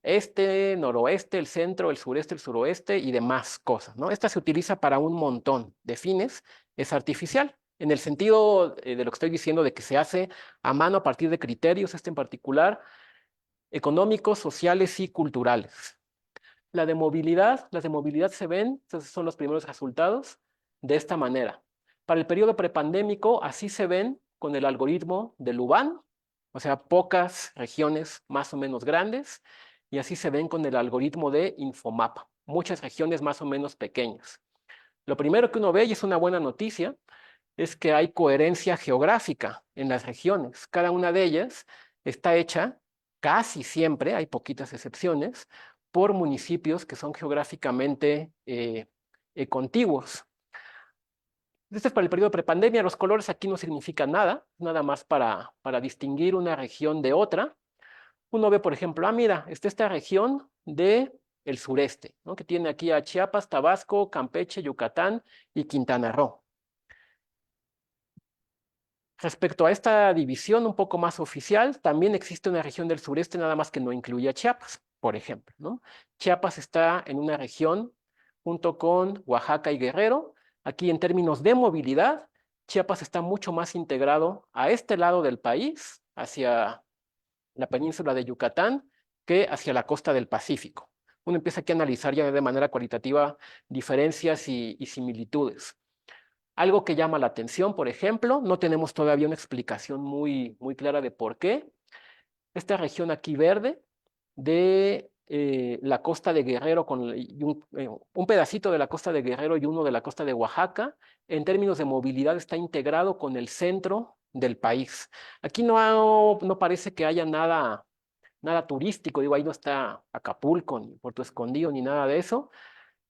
este, noroeste, el centro, el sureste, el suroeste y demás cosas, ¿no? Esta se utiliza para un montón de fines, es artificial, en el sentido de lo que estoy diciendo, de que se hace a mano a partir de criterios, este en particular, económicos, sociales y culturales. Las de movilidad se ven, estos son los primeros resultados, de esta manera. Para el periodo prepandémico, así se ven con el algoritmo de Luban, o sea, pocas regiones más o menos grandes, y así se ven con el algoritmo de Infomap, muchas regiones más o menos pequeñas. Lo primero que uno ve, y es una buena noticia, es que hay coherencia geográfica en las regiones. Cada una de ellas está hecha casi siempre, hay poquitas excepciones, por municipios que son geográficamente contiguos. Este es para el periodo prepandemia. Los colores aquí no significan nada, nada más para distinguir una región de otra. Uno ve, por ejemplo, mira, está esta región del sureste, ¿no?, que tiene aquí a Chiapas, Tabasco, Campeche, Yucatán y Quintana Roo. Respecto a esta división un poco más oficial, también existe una región del sureste, nada más que no incluye a Chiapas, por ejemplo, ¿no? Chiapas está en una región junto con Oaxaca y Guerrero. Aquí, en términos de movilidad, Chiapas está mucho más integrado a este lado del país, hacia la península de Yucatán, que hacia la costa del Pacífico. Uno empieza aquí a analizar ya de manera cualitativa diferencias y similitudes. Algo que llama la atención, por ejemplo, no tenemos todavía una explicación muy clara de por qué. Esta región aquí verde de la costa de Guerrero y un pedacito de la costa de Guerrero y uno de la costa de Oaxaca, en términos de movilidad está integrado con el centro del país. Aquí no parece que haya nada turístico, digo, ahí no está Acapulco, ni Puerto Escondido, ni nada de eso.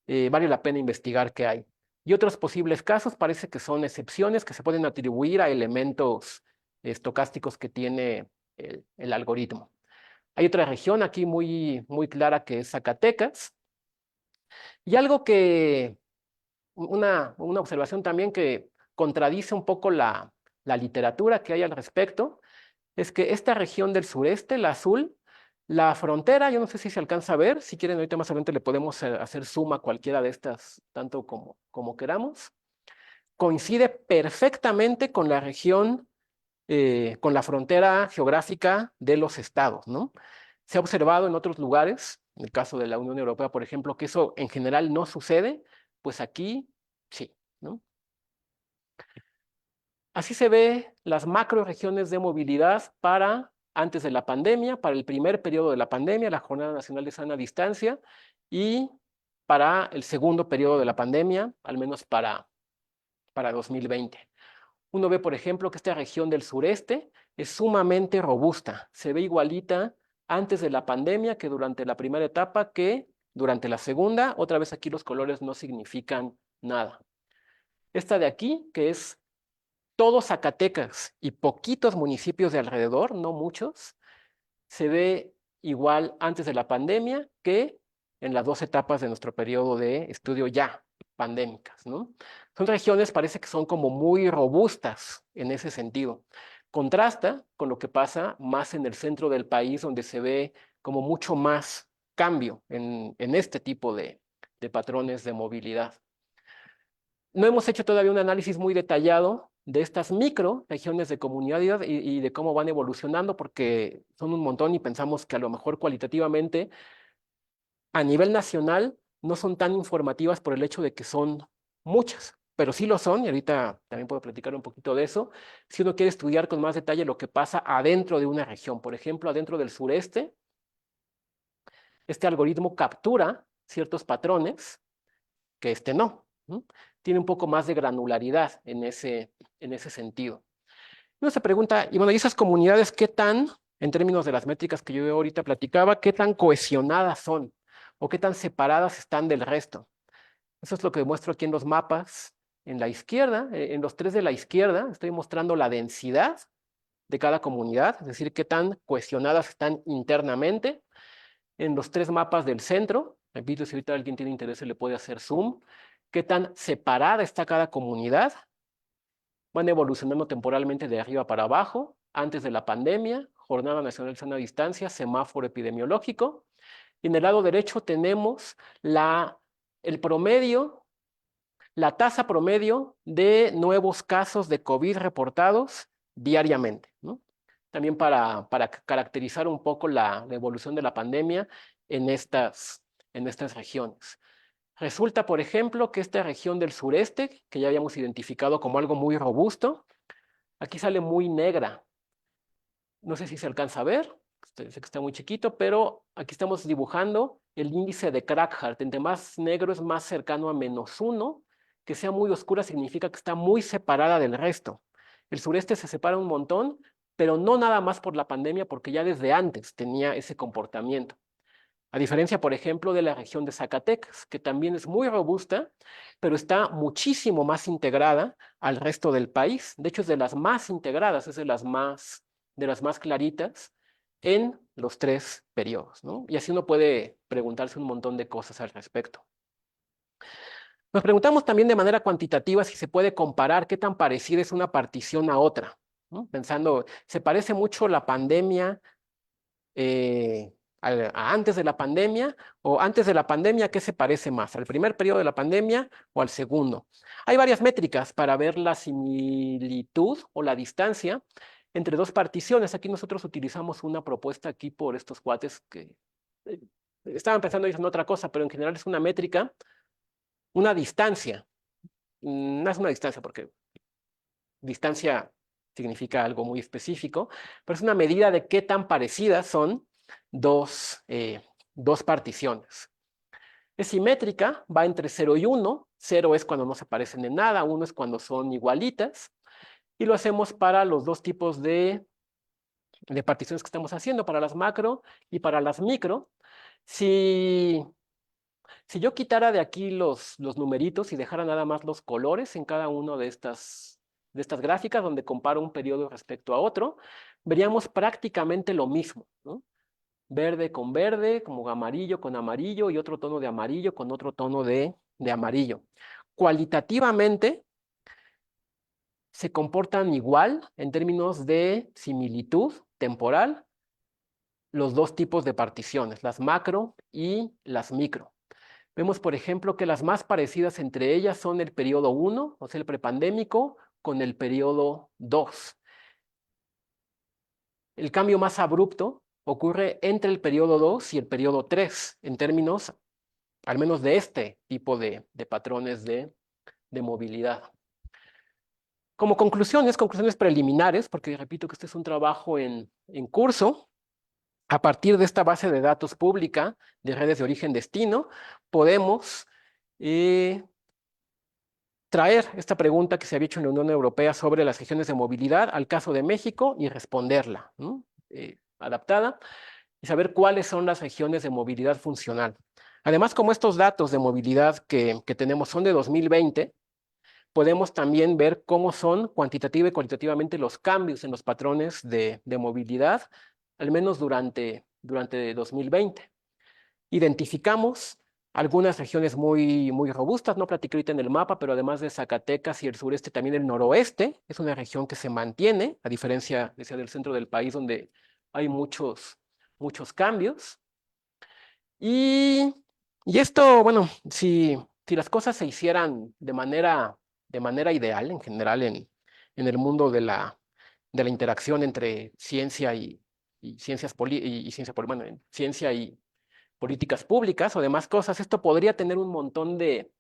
Vale la pena investigar qué hay. Y otros posibles casos parece que son excepciones que se pueden atribuir a elementos estocásticos que tiene el algoritmo. Hay otra región aquí muy clara, que es Zacatecas. Y una observación también que contradice un poco la literatura que hay al respecto, es que esta región del sureste, la azul, la frontera, yo no sé si se alcanza a ver, si quieren ahorita más adelante le podemos hacer zoom a cualquiera de estas, tanto como queramos, coincide perfectamente con la región con la frontera geográfica de los estados, ¿no? Se ha observado en otros lugares, en el caso de la Unión Europea, por ejemplo, que eso en general no sucede, pues aquí sí, ¿no? Así se ve las macroregiones de movilidad para antes de la pandemia, para el primer periodo de la pandemia, la Jornada Nacional de Sana Distancia, y para el segundo periodo de la pandemia, al menos para 2020. Uno ve, por ejemplo, que esta región del sureste es sumamente robusta. Se ve igualita antes de la pandemia que durante la primera etapa, que durante la segunda. Otra vez aquí los colores no significan nada. Esta de aquí, que es todo Zacatecas y poquitos municipios de alrededor, no muchos, se ve igual antes de la pandemia que en las dos etapas de nuestro periodo de estudio ya pandémicas, ¿no? Son regiones, parece que son como muy robustas en ese sentido. Contrasta con lo que pasa más en el centro del país, donde se ve como mucho más cambio en este tipo de patrones de movilidad. No hemos hecho todavía un análisis muy detallado de estas micro regiones de comunidad y de cómo van evolucionando, porque son un montón y pensamos que a lo mejor cualitativamente a nivel nacional no son tan informativas por el hecho de que son muchas, pero sí lo son, y ahorita también puedo platicar un poquito de eso, si uno quiere estudiar con más detalle lo que pasa adentro de una región. Por ejemplo, adentro del sureste, este algoritmo captura ciertos patrones que este no, ¿no? Tiene un poco más de granularidad en ese sentido. Uno se pregunta, y bueno, ¿y esas comunidades qué tan, en términos de las métricas que yo ahorita platicaba, qué tan cohesionadas son o qué tan separadas están del resto? Eso es lo que muestro aquí en los mapas. En la izquierda, en los tres de la izquierda, estoy mostrando la densidad de cada comunidad, es decir, qué tan cohesionadas están internamente. En los tres mapas del centro, repito, si ahorita alguien tiene interés, se le puede hacer zoom, qué tan separada está cada comunidad. Van evolucionando temporalmente de arriba para abajo, antes de la pandemia, Jornada Nacional de Sana Distancia, semáforo epidemiológico. Y en el lado derecho tenemos el promedio, la tasa promedio de nuevos casos de COVID reportados diariamente, ¿no? También para caracterizar un poco la evolución de la pandemia en estas regiones. Resulta, por ejemplo, que esta región del sureste, que ya habíamos identificado como algo muy robusto, aquí sale muy negra. No sé si se alcanza a ver, sé que está muy chiquito, pero aquí estamos dibujando el índice de Kragthart. Entre más negro es más cercano a -1. Que sea muy oscura significa que está muy separada del resto. El sureste se separa un montón, pero no nada más por la pandemia, porque ya desde antes tenía ese comportamiento. A diferencia, por ejemplo, de la región de Zacatecas, que también es muy robusta, pero está muchísimo más integrada al resto del país. De hecho, es de las más integradas, es de las más claritas en los tres periodos, ¿no? Y así uno puede preguntarse un montón de cosas al respecto. Nos preguntamos también de manera cuantitativa si se puede comparar qué tan parecida es una partición a otra, ¿no? Pensando, ¿se parece mucho la pandemia a antes de la pandemia, o antes de la pandemia, ¿qué se parece más? ¿Al primer periodo de la pandemia o al segundo? Hay varias métricas para ver la similitud o la distancia entre dos particiones. Aquí nosotros utilizamos una propuesta aquí por estos cuates que eh, estaban pensando en otra cosa, pero en general es una métrica, una distancia. No es una distancia porque distancia significa algo muy específico, pero es una medida de qué tan parecidas son dos particiones. Es simétrica, va entre 0 y 1. 0 es cuando no se parecen en nada, 1 es cuando son igualitas. Y lo hacemos para los dos tipos de particiones que estamos haciendo, para las macro y para las micro. Si yo quitara de aquí los numeritos y dejara nada más los colores en cada una de estas gráficas, donde comparo un periodo respecto a otro, veríamos prácticamente lo mismo, ¿no? Verde con verde, como amarillo con amarillo, y otro tono de amarillo con otro tono de amarillo. Cualitativamente, se comportan igual en términos de similitud temporal los dos tipos de particiones, las macro y las micro. Vemos, por ejemplo, que las más parecidas entre ellas son el periodo 1, o sea, el prepandémico, con el periodo 2. El cambio más abrupto ocurre entre el periodo 2 y el periodo 3, en términos, al menos de este tipo de patrones de movilidad. Como conclusiones preliminares, porque repito que este es un trabajo en curso, a partir de esta base de datos pública de redes de origen-destino, podemos traer esta pregunta que se había hecho en la Unión Europea sobre las regiones de movilidad al caso de México y responderla, ¿no? Adaptada, y saber cuáles son las regiones de movilidad funcional. Además, como estos datos de movilidad que tenemos son de 2020, podemos también ver cómo son cuantitativa y cualitativamente los cambios en los patrones de movilidad, al menos durante 2020. Identificamos algunas regiones muy robustas, no platiqué ahorita en el mapa, pero además de Zacatecas y el sureste, también el noroeste es una región que se mantiene, a diferencia, decía, del centro del país, donde hay muchos cambios. Y esto, bueno, si las cosas se hicieran de manera ideal, en general, en el mundo de la interacción entre ciencia y ciencia y políticas públicas o demás cosas, esto podría tener un montón de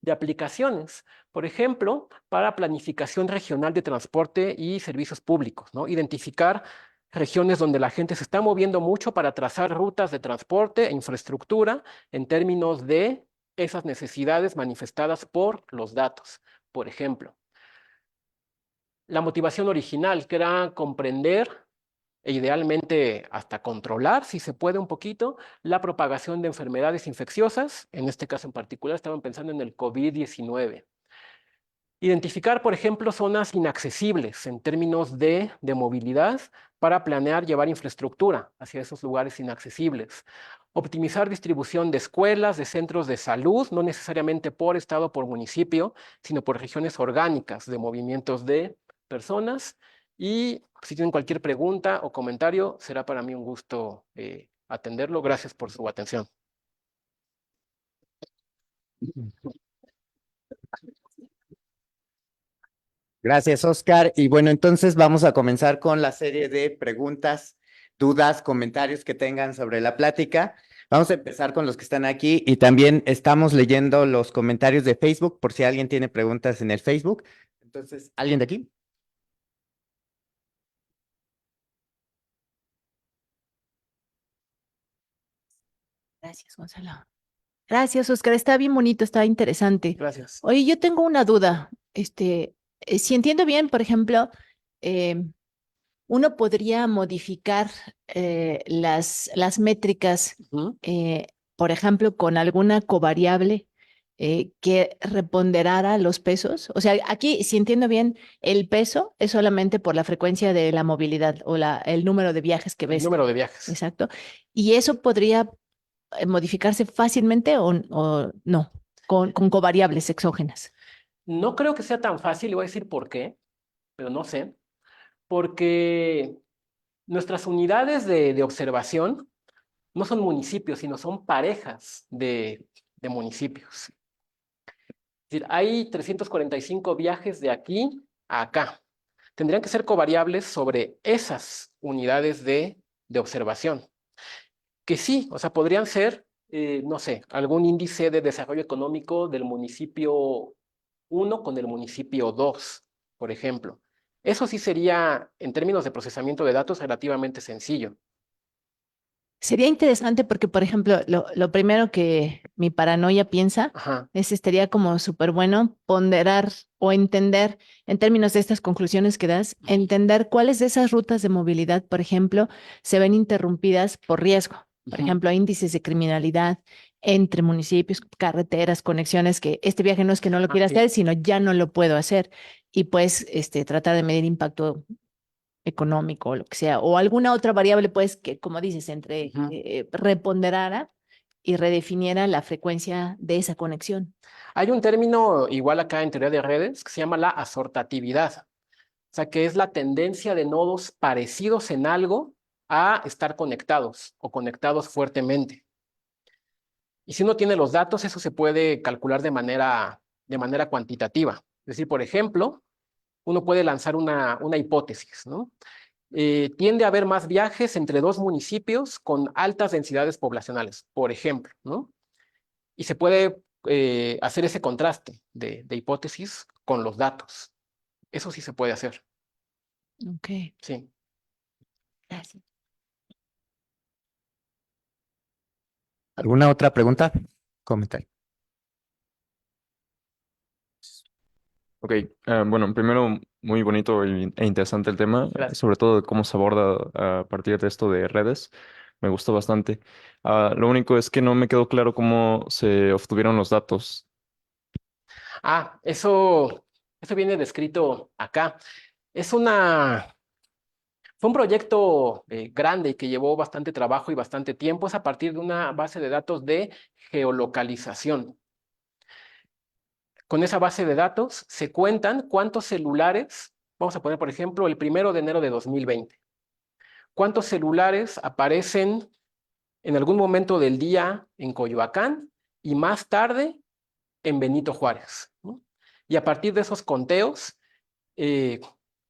aplicaciones. Por ejemplo, para planificación regional de transporte y servicios públicos, ¿no? Identificar regiones donde la gente se está moviendo mucho para trazar rutas de transporte e infraestructura en términos de esas necesidades manifestadas por los datos. Por ejemplo, la motivación original, que era comprender e idealmente hasta controlar, si se puede un poquito, la propagación de enfermedades infecciosas. En este caso en particular estaban pensando en el COVID-19. Identificar, por ejemplo, zonas inaccesibles en términos de movilidad para planear llevar infraestructura hacia esos lugares inaccesibles. Optimizar distribución de escuelas, de centros de salud, no necesariamente por estado o por municipio, sino por regiones orgánicas de movimientos de personas. Y si tienen cualquier pregunta o comentario, será para mí un gusto atenderlo. Gracias por su atención. Gracias, Oscar. Y bueno, entonces vamos a comenzar con la serie de preguntas, dudas, comentarios que tengan sobre la plática. Vamos a empezar con los que están aquí y también estamos leyendo los comentarios de Facebook por si alguien tiene preguntas en el Facebook. Entonces, ¿alguien de aquí? Gracias, Gonzalo. Gracias, Oscar. Está bien bonito, está interesante. Gracias. Oye, yo tengo una duda. Si entiendo bien, por ejemplo, uno podría modificar las métricas, Ujú. por ejemplo, con alguna covariable que reponderara los pesos. O sea, aquí, si entiendo bien, el peso es solamente por la frecuencia de la movilidad o el número de viajes que El ves. número de viajes. Exacto. Y eso podría modificarse fácilmente o no, con covariables exógenas. No creo que sea tan fácil, y voy a decir por qué, pero no sé, porque nuestras unidades de observación no son municipios, sino son parejas de municipios. Es decir, hay 345 viajes de aquí a acá. Tendrían que ser covariables sobre esas unidades de observación. Que sí, o sea, podrían ser, no sé, algún índice de desarrollo económico del municipio 1 con el municipio 2, por ejemplo. Eso sí sería, en términos de procesamiento de datos, relativamente sencillo. Sería interesante porque, por ejemplo, lo primero que mi paranoia piensa Ajá. estaría como súper bueno ponderar o entender, en términos de estas conclusiones que das, entender cuáles de esas rutas de movilidad, por ejemplo, se ven interrumpidas por riesgo. Por Ujú. ejemplo, índices de criminalidad entre municipios, carreteras, conexiones, que este viaje no es que no lo quiera sí. hacer, sino ya no lo puedo hacer. Y pues tratar de medir impacto económico o lo que sea, o alguna otra variable, pues, que, como dices, Ujú. reponderara y redefiniera la frecuencia de esa conexión. Hay un término igual acá en teoría de redes que se llama la asortatividad. O sea, que es la tendencia de nodos parecidos en algo a estar conectados o conectados fuertemente. Y si uno tiene los datos, eso se puede calcular de manera cuantitativa. Es decir, por ejemplo, uno puede lanzar una hipótesis, ¿no? tiende a haber más viajes entre dos municipios con altas densidades poblacionales, por ejemplo, ¿no? Y se puede hacer ese contraste de hipótesis con los datos. Eso sí se puede hacer, Ok, sí. gracias. ¿Alguna otra pregunta? Comentario. Ok, bueno, primero muy bonito e interesante el tema, Gracias. sobre todo de cómo se aborda a partir de esto de redes. Me gustó bastante. Lo único es que no me quedó claro cómo se obtuvieron los datos. Eso viene descrito acá. Fue un proyecto grande y que llevó bastante trabajo y bastante tiempo. Es a partir de una base de datos de geolocalización. Con esa base de datos se cuentan cuántos celulares, vamos a poner por ejemplo el 1 de enero de 2020, cuántos celulares aparecen en algún momento del día en Coyoacán y más tarde en Benito Juárez, ¿no? Y a partir de esos conteos, eh,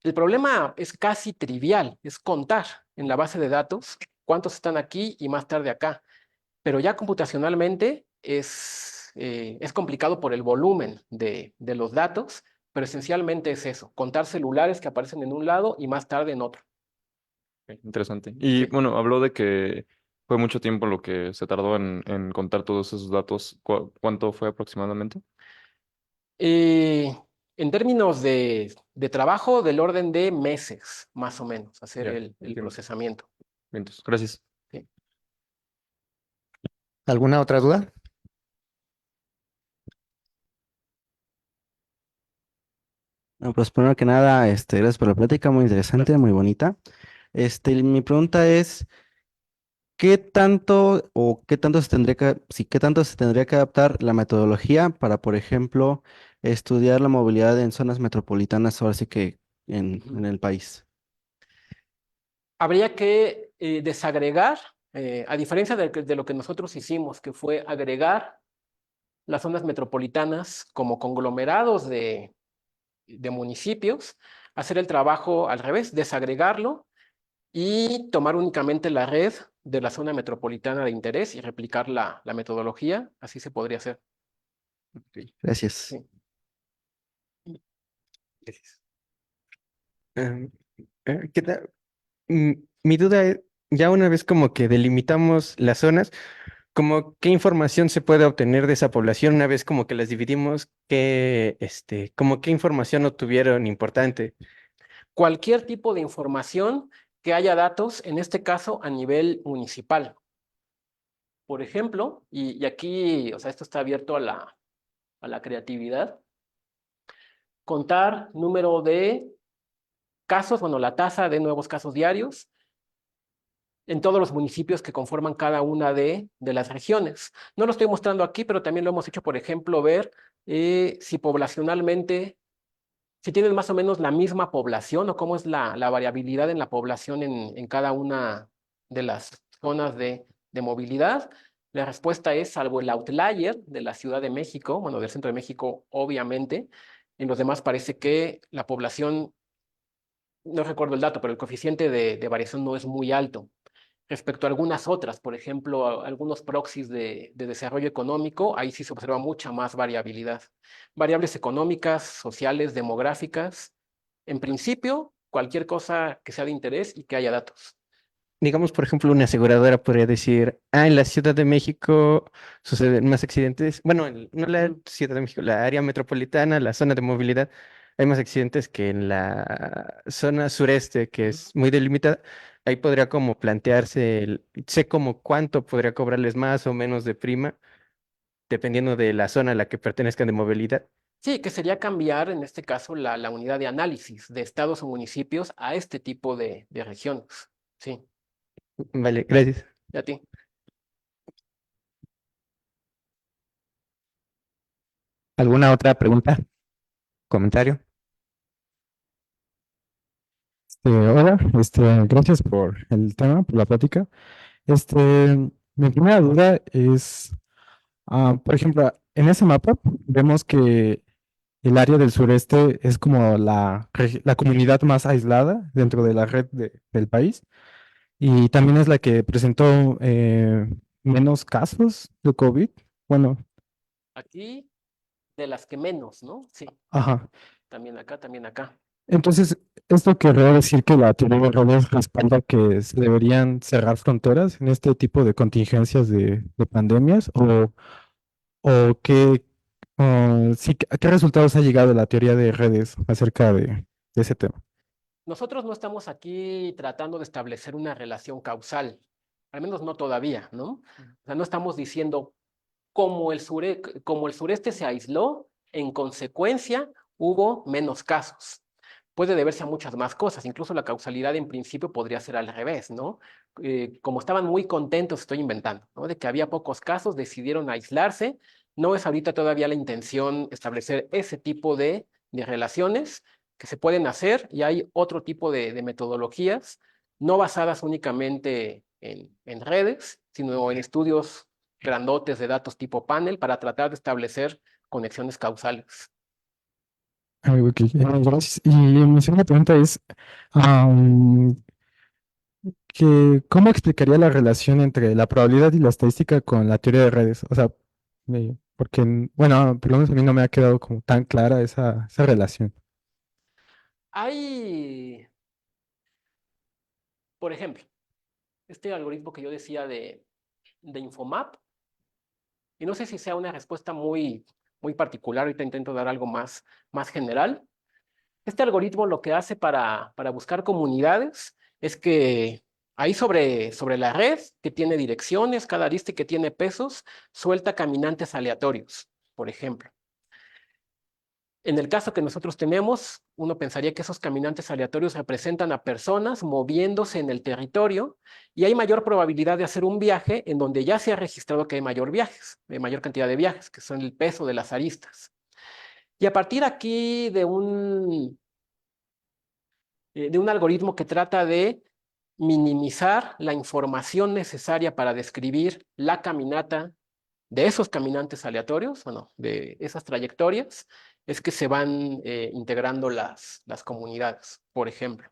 el problema es casi trivial, es contar en la base de datos cuántos están aquí y más tarde acá. Pero ya computacionalmente es complicado por el volumen de los datos, pero esencialmente es eso, contar celulares que aparecen en un lado y más tarde en otro. Ok, interesante. Y Sí. bueno, habló de que fue mucho tiempo lo que se tardó en contar todos esos datos. ¿Cuánto fue aproximadamente? Eh, en términos de trabajo, del orden de meses, más o menos, hacer Ya, el entiendo. procesamiento. Bien, entonces, gracias. Sí. ¿Alguna otra duda? No, pues primero que nada, gracias por la plática, muy interesante, muy bonita. Mi pregunta es, ¿qué tanto o qué tanto se tendría qué tanto se tendría que adaptar la metodología para, por ejemplo, estudiar la movilidad en zonas metropolitanas, ahora sí que en el país? Habría que desagregar, a diferencia de lo que nosotros hicimos, que fue agregar las zonas metropolitanas como conglomerados de municipios, hacer el trabajo al revés, desagregarlo y tomar únicamente la red de la zona metropolitana de interés y replicar la metodología. Así se podría hacer. Gracias. Sí. Gracias. ¿Qué tal? Mi duda es, ya una vez como que delimitamos las zonas, como qué información se puede obtener de esa población una vez como que las dividimos, como qué información obtuvieron importante. Cualquier tipo de información que haya datos, en este caso a nivel municipal. Por ejemplo, y aquí, o sea, esto está abierto a la creatividad, contar número de casos, bueno, la tasa de nuevos casos diarios en todos los municipios que conforman cada una de las regiones. No lo estoy mostrando aquí, pero también lo hemos hecho, por ejemplo, ver si poblacionalmente, si tienen más o menos la misma población o cómo es la variabilidad en la población en cada una de las zonas de movilidad. La respuesta es, salvo el outlier de la Ciudad de México, bueno, del centro de México, obviamente, en los demás parece que la población, no recuerdo el dato, pero el coeficiente de variación no es muy alto. Respecto a algunas otras, por ejemplo, algunos proxies de desarrollo económico, ahí sí se observa mucha más variabilidad. Variables económicas, sociales, demográficas. En principio, cualquier cosa que sea de interés y que haya datos. Digamos, por ejemplo, una aseguradora podría decir, en la Ciudad de México suceden más accidentes, bueno, no la Ciudad de México, la área metropolitana, la zona de movilidad, hay más accidentes que en la zona sureste, que es muy delimitada. Ahí podría como plantearse, sé como cuánto podría cobrarles más o menos de prima, dependiendo de la zona a la que pertenezcan de movilidad. Sí, que sería cambiar, en este caso, la unidad de análisis de estados o municipios a este tipo de regiones. Sí, Vale, gracias. y a ti. ¿Alguna otra pregunta? ¿Comentario? Hola, gracias por el tema, por la plática. Mi primera duda es, por ejemplo, en ese mapa vemos que el área del sureste es como la comunidad más aislada dentro de la red del país y también es la que presentó menos casos de COVID. Bueno, Aquí, de las que menos, ¿no? Sí, ajá. también acá, también acá. Entonces, ¿esto querría decir que la teoría de redes respalda que se deberían cerrar fronteras en este tipo de contingencias de pandemias? ¿O qué, sí, a qué resultados ha llegado la teoría de redes acerca de ese tema? Nosotros no estamos aquí tratando de establecer una relación causal, al menos no todavía, ¿no? O sea, no estamos diciendo como el sureste se aisló, en consecuencia hubo menos casos. Puede deberse a muchas más cosas, incluso la causalidad en principio podría ser al revés, ¿no? Como estaban muy contentos, estoy inventando, ¿no? De que había pocos casos, decidieron aislarse. No es ahorita todavía la intención establecer ese tipo de relaciones que se pueden hacer y hay otro tipo de metodologías, no basadas únicamente en redes, sino en estudios grandotes de datos tipo panel para tratar de establecer conexiones causales. Ah, ok, gracias. Y mi segunda pregunta es, am, ¿cómo explicaría la relación entre la probabilidad y la estadística con la teoría de redes? O sea, porque, bueno, por lo menos a mí no me ha quedado como tan clara esa relación. Hay, por ejemplo, este algoritmo que yo decía de Infomap, y no sé si sea una respuesta muy particular, ahorita intento dar algo más general. Este algoritmo lo que hace para buscar comunidades es que ahí sobre la red, que tiene direcciones, cada arista que tiene pesos, suelta caminantes aleatorios, por ejemplo. En el caso que nosotros tenemos, uno pensaría que esos caminantes aleatorios representan a personas moviéndose en el territorio y hay mayor probabilidad de hacer un viaje en donde ya se ha registrado que hay mayor cantidad de viajes, que son el peso de las aristas. Y a partir aquí de un algoritmo que trata de minimizar la información necesaria para describir la caminata de esos caminantes aleatorios, bueno, de esas trayectorias, es que se van integrando las comunidades, por ejemplo.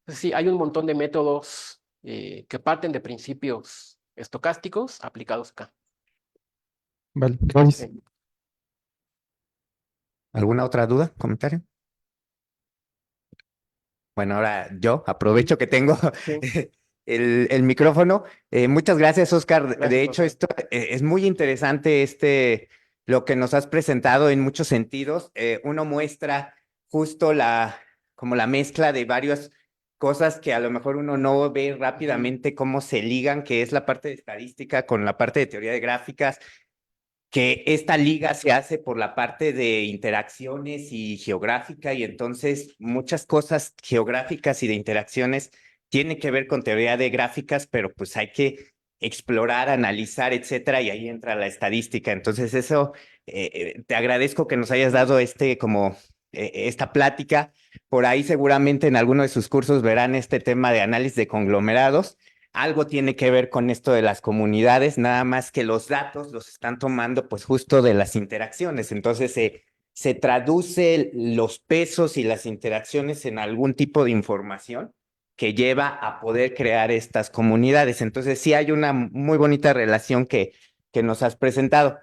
Entonces, sí, hay un montón de métodos que parten de principios estocásticos aplicados acá. Vale, gracias. Sí. ¿Alguna otra duda, comentario? Bueno, ahora yo aprovecho que tengo Sí. el micrófono. Muchas gracias, Oscar. Gracias, De hecho, Oscar. esto es muy interesante lo que nos has presentado en muchos sentidos. Uno muestra justo como la mezcla de varias cosas que a lo mejor uno no ve rápidamente cómo se ligan, que es la parte de estadística con la parte de teoría de gráficas, que esta liga se hace por la parte de interacciones y geográfica, y entonces muchas cosas geográficas y de interacciones tienen que ver con teoría de gráficas, pero pues hay que explorar, analizar, etcétera, y ahí entra la estadística. Entonces eso, te agradezco que nos hayas dado esta plática. Por ahí seguramente en alguno de sus cursos verán este tema de análisis de conglomerados. Algo tiene que ver con esto de las comunidades, nada más que los datos los están tomando pues justo de las interacciones. Entonces se traduce los pesos y las interacciones en algún tipo de información que lleva a poder crear estas comunidades. Entonces sí hay una muy bonita relación que nos has presentado.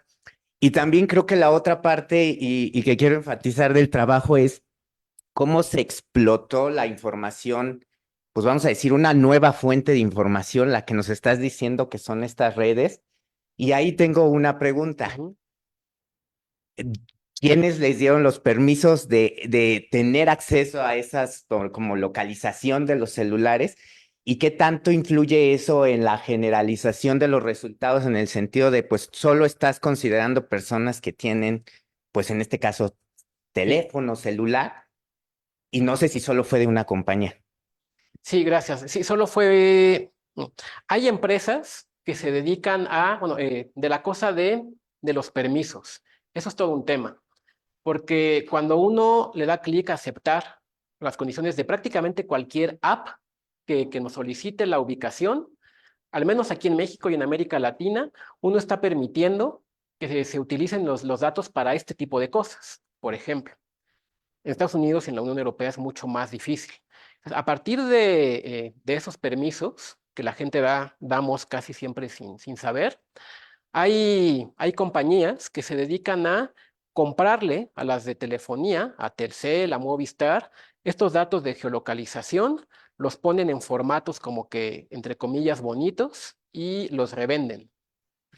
Y también creo que la otra parte y que quiero enfatizar del trabajo es cómo se explotó la información, pues vamos a decir, una nueva fuente de información, la que nos estás diciendo que son estas redes. Y ahí tengo una pregunta. Ujú. ¿Quiénes les dieron los permisos de tener acceso a esas como localización de los celulares? ¿Y qué tanto influye eso en la generalización de los resultados en el sentido de, pues, solo estás considerando personas que tienen, pues, en este caso, teléfono celular? Y no sé si solo fue de una compañía. Sí, gracias. Sí, solo fue. Hay empresas que se dedican a, bueno, de la cosa de los permisos. Eso es todo un tema, porque cuando uno le da clic a aceptar las condiciones de prácticamente cualquier app que nos solicite la ubicación, al menos aquí en México y en América Latina, uno está permitiendo que se utilicen los datos para este tipo de cosas. por ejemplo. En Estados Unidos y en la Unión Europea es mucho más difícil. A partir de esos permisos que la gente damos casi siempre sin saber, hay compañías que se dedican a comprarle a las de telefonía, a Telcel, a Movistar, estos datos de geolocalización, los ponen en formatos como que, entre comillas, bonitos y los revenden.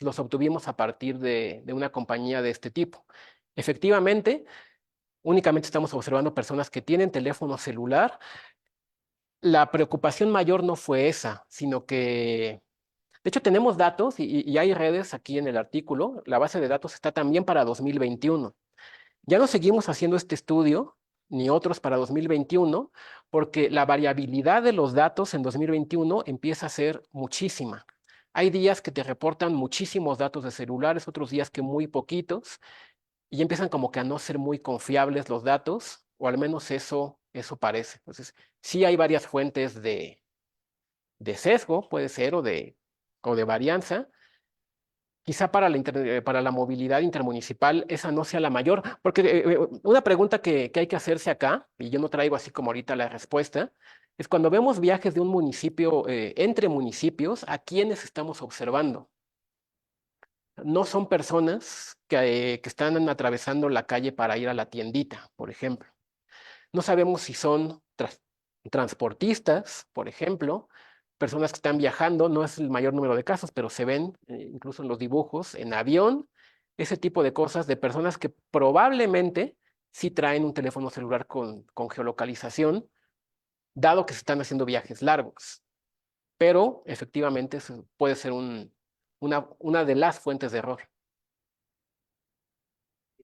Los obtuvimos a partir de una compañía de este tipo. Efectivamente, únicamente estamos observando personas que tienen teléfono celular. La preocupación mayor no fue esa, sino que, de hecho, tenemos datos y hay redes aquí en el artículo. La base de datos está también para 2021. Ya no seguimos haciendo este estudio, ni otros para 2021, porque la variabilidad de los datos en 2021 empieza a ser muchísima. Hay días que te reportan muchísimos datos de celulares, otros días que muy poquitos, y empiezan como que a no ser muy confiables los datos, o al menos eso parece. Entonces, sí hay varias fuentes de sesgo, puede ser, o de varianza. Quizá para la movilidad intermunicipal esa no sea la mayor, porque una pregunta que hay que hacerse acá, y yo no traigo así como ahorita la respuesta, es cuando vemos viajes de un municipio entre municipios, ¿a quiénes estamos observando? No son personas que están atravesando la calle para ir a la tiendita, por ejemplo. No sabemos si son transportistas, por ejemplo, personas que están viajando, no es el mayor número de casos, pero se ven incluso en los dibujos, en avión, ese tipo de cosas de personas que probablemente sí traen un teléfono celular con geolocalización, dado que se están haciendo viajes largos. Pero efectivamente eso puede ser una de las fuentes de error.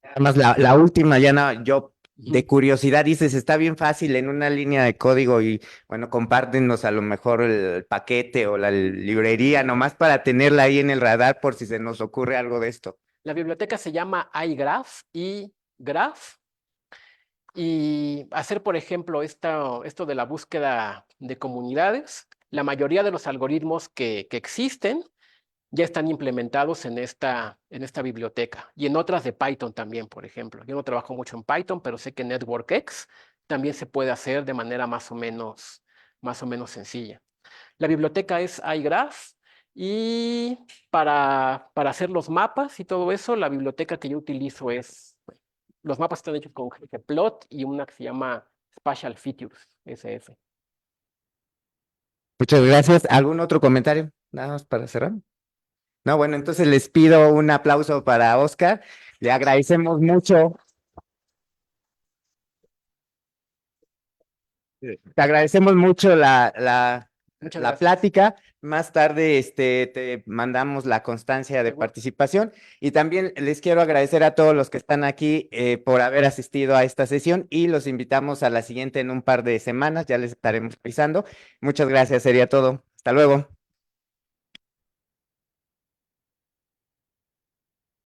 Además, la última, ya no, yo de Ujú. curiosidad dices, está bien fácil en una línea de código y bueno, compártenos a lo mejor el paquete o la librería, nomás para tenerla ahí en el radar por si se nos ocurre algo de esto. La biblioteca se llama iGraph, iGraph, y hacer, por ejemplo, esto de la búsqueda de comunidades. La mayoría de los algoritmos que existen ya están implementados en esta biblioteca y en otras de Python también, por ejemplo. Yo no trabajo mucho en Python, pero sé que NetworkX también se puede hacer de manera más o menos sencilla. La biblioteca es iGraph y para hacer los mapas y todo eso, la biblioteca que yo utilizo los mapas están hechos con ggplot y una que se llama Spatial Features, SF. Muchas gracias. ¿Algún otro comentario? Nada más para cerrar. No, bueno, entonces les pido un aplauso para Oscar. Le agradecemos mucho. Te agradecemos mucho Muchas la gracias. plática. Más tarde te mandamos la constancia de Seguro. participación y también les quiero agradecer a todos los que están aquí por haber asistido a esta sesión y los invitamos a la siguiente en un par de semanas. Ya les estaremos avisando. Muchas gracias, sería todo. Hasta luego.